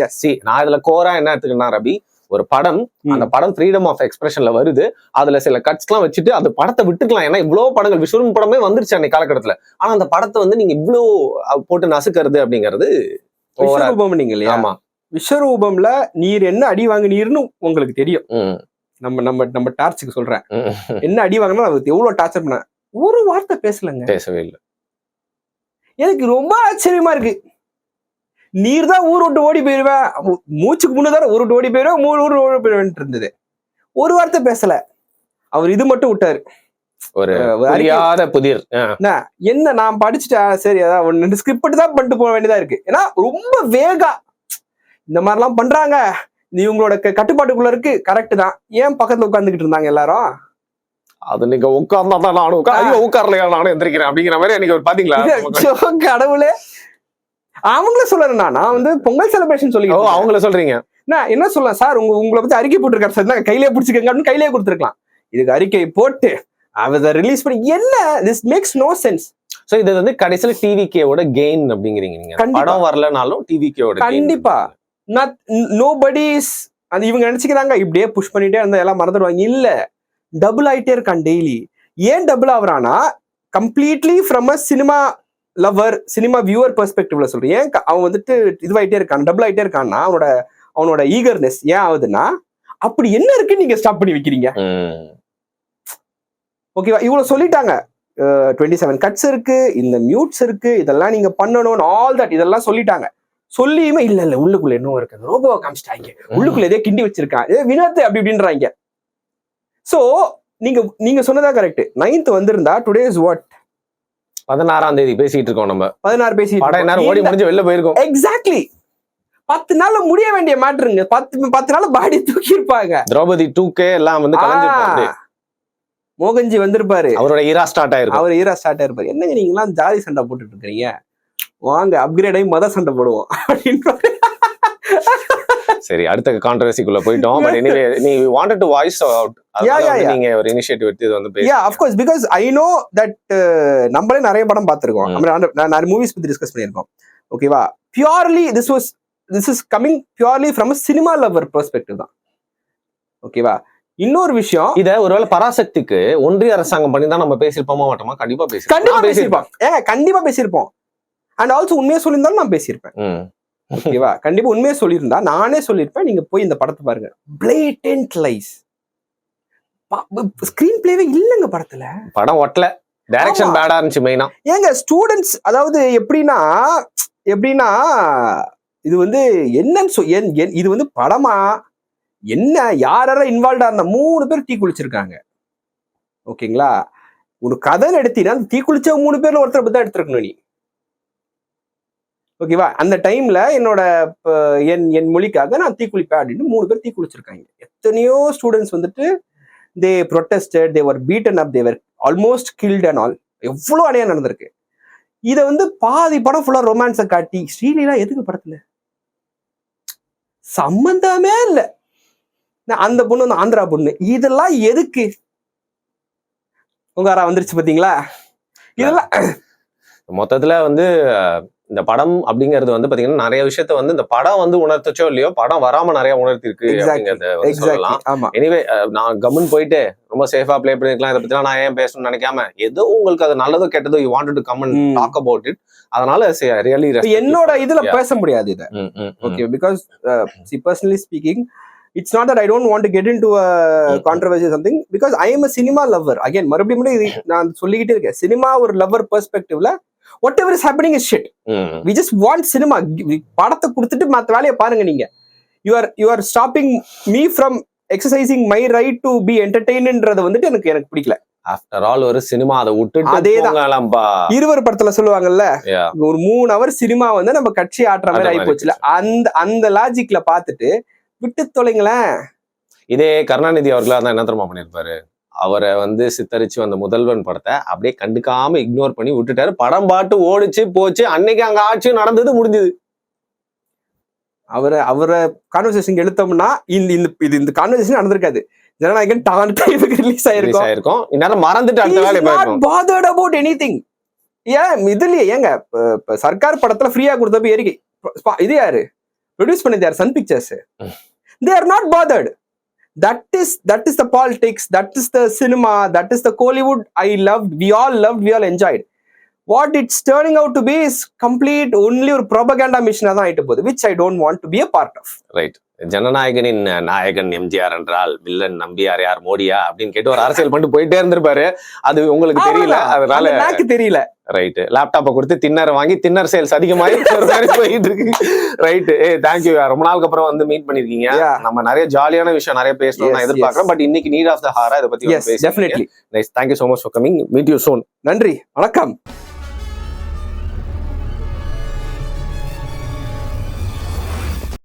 நான் இதுல கோரா என்ன எடுத்துக்கிட்டா ரவி, ஒரு படம், அந்த படம் ஃப்ரீடம் ஆஃப் எக்ஸ்பிரஷன்ல வருது, அதுல சில கட்ஸ் எல்லாம் வச்சுட்டு அந்த படத்தை விட்டுக்கலாம். ஏன்னா இவ்வளவு படங்கள் விஸ்வரூபம் படமே வந்துருச்சு அன்னைக்கு காலகட்டத்துல. ஆனா அந்த படத்தை வந்து நீங்க இவ்வளவு போட்டு நசுக்கிறது அப்படிங்கிறது விஸ்வரூபம். நீங்க இல்லையா? ஆமா, விஸ்வரூபம்ல நீர் என்ன அடி வாங்கினீர்னு உங்களுக்கு தெரியும். நம்ம டார்ச்சுக்கு சொல்றேன், என்ன அடி வாங்கினா எவ்வளவு டார்ச்சர் பண்ண, ஒரு வார்த்தை பேசலங்க, பேசவே இல்லை. எனக்கு ரொம்ப ஆச்சரியமா இருக்கு. நீர் தான் ஊர் விட்டு ஓடி போயிருவேன், மூச்சுக்கு முன்னதான் ஊர் விட்டு ஓடி போயிருவேன், 3 ஊர் ஓடி போயிருவேன் இருந்தது. ஒரு வார்த்தை பேசல. அவர் இது மட்டும் விட்டாரு, ஒரு புதிர். என்ன நான் படிச்சுட்டேன், சரி அதான் ஸ்கிரிப்ட் தான் பண்ணிட்டு போக வேண்டியதா இருக்கு. ஏன்னா ரொம்ப வேகா இந்த மாதிரிலாம் பண்றாங்க. இவங்களோட கட்டுப்பாட்டுக்குள்ள இருக்கு, கரெக்ட் தான். ஏன் பக்கத்துல உட்கார்ந்துகிட்டு இருந்தாங்க எல்லாரும்? அது நீங்க உட்கார்ந்தா தான் நானும் உட்கார்லையா நானும் எந்திரிக்கிறேன் அப்படிங்கிற மாதிரி எனக்கு ஒரு பாத்தீங்களா? கடவுளே, அவங்கள சொல்றேன். நான் வந்து பொங்கல் செலிப்ரேஷன் சொல்லி அவங்கள சொல்றீங்க. நான் என்ன சொல்லலாம் சார், உங்களை பத்தி அறிக்கை போட்டிருக்காரு சார், கையிலே பிடிச்சிக்கங்க அப்படின்னு கையிலே கொடுத்துருக்கலாம். இதுக்கு அறிக்கை போட்டு அதை ரிலீஸ் பண்ணி என்ன, this makes no sense. So இது வந்து கடைசியில டிவிகேவோட கெயின் அப்படிங்கிறீங்க நீங்க. படம் வரலனாலும் டிவிகேவோட கண்டிப்பா நோபடிஸ் அந்த இவங்க நினைச்சுக்கிறாங்க இப்படியே புஷ் பண்ணிட்டே இருந்தா எல்லாம் மறந்துடுவாங்க. இல்ல, டபுள் ஆயிட்டே இருக்கான் டெய்லி. ஏன் டபுள் ஆகுறானா, completely from a cinema lover, cinema viewer பெர்ஸ்பெக்டிவ்ல சொல்றேன். ஏன் அவன் வந்துட்டு இதுவாயிட்டே இருக்கான், டபுள் ஆயிட்டே இருக்கான்னா, அவனோட ஈகர்னஸ் ஏன் ஆகுதுன்னா, அப்படி என்ன இருக்கு நீங்க ஸ்டாப் பண்ணி வைக்கிறீங்க. ஓகேவா, இவ்வளவு சொல்லிட்டாங்க. 27 கட்ஸ் இருக்கு, இந்த மியூட்ஸ் இருக்கு, இதெல்லாம் நீங்க பண்ணணும், ஆல் தட் இதெல்லாம் சொல்லிட்டாங்க. சொல்லியுமே இல்ல உள்ளுக்குள்ள என்ன இருக்கு, ரோபோவை காமிச்சிட்டாங்க, உள்ளுக்குள்ள எதே கிண்டி வச்சிருக்காங்க, வினோத் அப்படி இப்படின்றாங்க. சோ நீங்க சொன்னதா கரெக்ட். 9th வந்திருந்தா டுடே இஸ் வாட், 16ஆம் தேதி பேசிட்டு இருக்கோம். நம்ம 16 பேசிட்டு ஓடி முடிஞ்சு வெளில போயிருக்கோம். எக்ஸாக்ட்லி 10 நாள்ல முடிய வேண்டிய மேட்டருங்க. 10 நாள் பாடி தூக்கி இருப்பாங்க. திரௌபதி 2K எல்லாம் வந்து கலந்துருப்பாங்க. மோகன்ஜி வந்திருப்பாரு, அவரோட ஈரா ஸ்டார்ட் ஆயிருக்கும். அவர் ஈரா ஸ்டார்ட் ஆயிருப்பாரு. என்னங்க நீங்க எல்லாம் ஜாதி சண்டை போட்டுட்டு இருக்கீங்க, வாங்க அப்கிரேட் ஆகி மத சண்டை போடுவோம் அப்படின்னு. சரி, அடுத்த கான்ட்ரோவர்சிக்குள்ள போயிட்டோம். பட் எனிவே நீ வாண்டட் டு வாய்ஸ் அவுட், நீங்க ஒரு இனிஷியேட்டிவ் எடுத்து இது வந்து yeah of course, because I know that நம்மளே நிறைய படம் பார்த்திருக்கோம், நம்ம நிறைய மூவிஸ் பத்தி டிஸ்கஸ் பண்ணியிருக்கோம். ஓகேவா, purely this is coming purely from a cinema lover perspective தான். ஓகேவா, இன்னொரு விஷயம், இத ஒருவேளை பராசக்திக்கு ஒன்றிய அரசாங்கம் பண்ணி தான் நம்ம பேசியிருப்போமா மாட்டோமா? கண்டிப்பா பேசியிருப்போம். கண்டிப்பா பேசியிருப்போம். அண்ட் ஆல்சோ உண்மையா சொல்லியிருந்தாலும் நான் பேசியிருப்பேன். ஓகேவா, கண்டிப்பா உண்மையா சொல்லியிருந்தா நானே சொல்லியிருப்பேன். நீங்க போய் இந்த படத்தை பாருங்க, பிளேட்டன்ட் லைஸ், ஸ்கிரீன் பிளேவே இல்லங்க படத்துல. படம் ஒட்டல, டைரக்ஷன் பேடா இருந்துச்சு மெயினா. ஏங்க ஸ்டூடெண்ட்ஸ், அதாவது எப்படின்னா இது வந்து என்னன்னு இது வந்து படமா என்ன, யாரெல்லாம் இன்வால்வ்டா இருந்தா 3 பேர் தீ குளிச்சிருக்காங்க. ஓகேங்களா, ஒரு கதை எடுத்தீங்கன்னா தீ குளிச்ச 3 பேர்ல ஒருத்தரை பத்தி தான் எடுத்திருக்கணும் நீ. ஓகேவா, அந்த டைம்ல என்னோட என் மொழிக்காக நான் தீ குளிப்பேன் அப்படின்னு 3 பேர் தீ குளிச்சிருக்காங்க. எத்தனையோ ஸ்டூடெண்ட்ஸ் வந்துட்டு they protested, they were beaten up, they were almost killed and all. எவ்வளவு அநியாயம் நடந்திருக்கு. இத வந்து பாதி படம் ஃபுல்லா ரொமான்ஸை காட்டி ஸ்ரீலீலா எதுக்கு படத்துல சம்பந்தமே இல்ல, அந்த பொண்ணு வந்து ஆந்திரா பொண்ணு, இதெல்லாம் எதுக்கு? உங்க வந்துருச்சு பாத்தீங்களா? இதெல்லாம் மொத்தத்துல வந்து இந்த படம் அப்படிங்கிறது வந்து பாத்தீங்கன்னா நிறைய விஷயத்த வந்து இந்த படம் வந்து உணர்த்துச்சோ இல்லையோ, படம் வராம நிறைய உணர்த்திருக்கு அப்படிங்கறத சொல்லலாம். எனிவே நான் கம்முன்னு போயிட்டு ரொம்ப சேஃபா ப்ளே பண்ணிருக்கலாம். இதை பத்தி நான் ஏன் பேசணும்னு நினைக்காம, ஏதோ உங்களுக்கு அது நல்லதோ கெட்டதோ you wanted to come and talk about it. அதனால ரியலி என்னோட இதுல பேச முடியாது இத. Okay, because personally speaking, it's not that I don't want to get into a controversy or something, because I am a cinema lover. Again, மறுபடியும் நான் சொல்லிக்கிட்டே இருக்கேன், சினிமா ஒரு lower பெர்ஸ்பெக்டிவ்ல whatever is happening is shit. We just want cinema. படத்தை கொடுத்துட்டு மத்த வேலையை பாருங்க. நீங்க you are stopping me from exercising my right to be entertainedன்றத வந்துட்டு எனக்கு பிடிக்கல. ஆஃப்டர் ஆல் ஒரு சினிமா அதை விட்டுட்டு அதேதான்ப்பா. இருவர் படத்துல சொல்லுவாங்கல்ல, ஒரு 3 hour சினிமா வந்து நம்ம கட்சி ஆட்டுற மாதிரி ஆகி போச்சுல, அந்த லாஜிக்ல பாத்துட்டு விட்டு தொலைங்களேன். இதே கருணாநிதி அவர்களா தான் என்ன தெரியுமா பண்ணிருப்பாரு, அவரை வந்து சித்தரிச்சு வந்த முதல்வன் படத்தை அப்படியே கண்டுக்காம இக்னோர் பண்ணி விட்டுட்டாரு. படம் பாட்டு ஓடிச்சு போச்சு, அன்னைக்கு அங்க ஆட்சி நடந்தது, முடிஞ்சது. அவரை கான்வர்சேஷன் எடுத்தோம்னா இந்த கான்வர்சேஷன் நடந்திருக்காது. ஜனநாயகன் ரிலீஸ் ஆயிருக்கும், இந்நேரம் மறந்துட்டு அடுத்த வேலை bothered about anything. ஏன் இதுலயே ஏங்க சர்க்கார் படத்துல ஃப்ரீயா கொடுத்தப்ப ஏறிக்கை இது யாரு ப்ரொடியூஸ் பண்ணது, யார்? Sun Pictures. they are not bothered. That is the politics, that is the cinema, that is the Kollywood I loved, we all enjoyed. What it's turning out to be is complete only ஒரு propaganda mission தான் ஆயிட்டு போகுது, which I don't want to be a part of. Right. ஜனநாயகனின் நாயகன் எம்ஜிஆர் என்றால் villain Nambiar யார், மோடியா அப்படின்னு கேட்டு ஒரு அரசியல் பண்ணிட்டு போயிட்டே இருந்திருப்பாரு. அது உங்களுக்கு தெரியல, அதனால எனக்கு தெரியல. ரைட், லேப்டாப்பை கொடுத்து தின்னர் வாங்கி தின்னர் சேல்ஸ் அதிகமாகி போயிட்டு இருக்கு. Right, thank you. ரொம்ப நாளுக்கு அப்புறம் வந்து மீட் பண்ணிருக்கீங்க. நம்ம நிறைய ஜாலியான விஷயம் நிறைய பேசணும் நான் எதிர்பார்க்கிறேன். பட் இன்னைக்கு நீட் ஆஃப் த ஹாரா இதை பத்தி பேசி, definitely. Nice, thank you so much for coming. Meet you soon. நன்றி, வணக்கம்.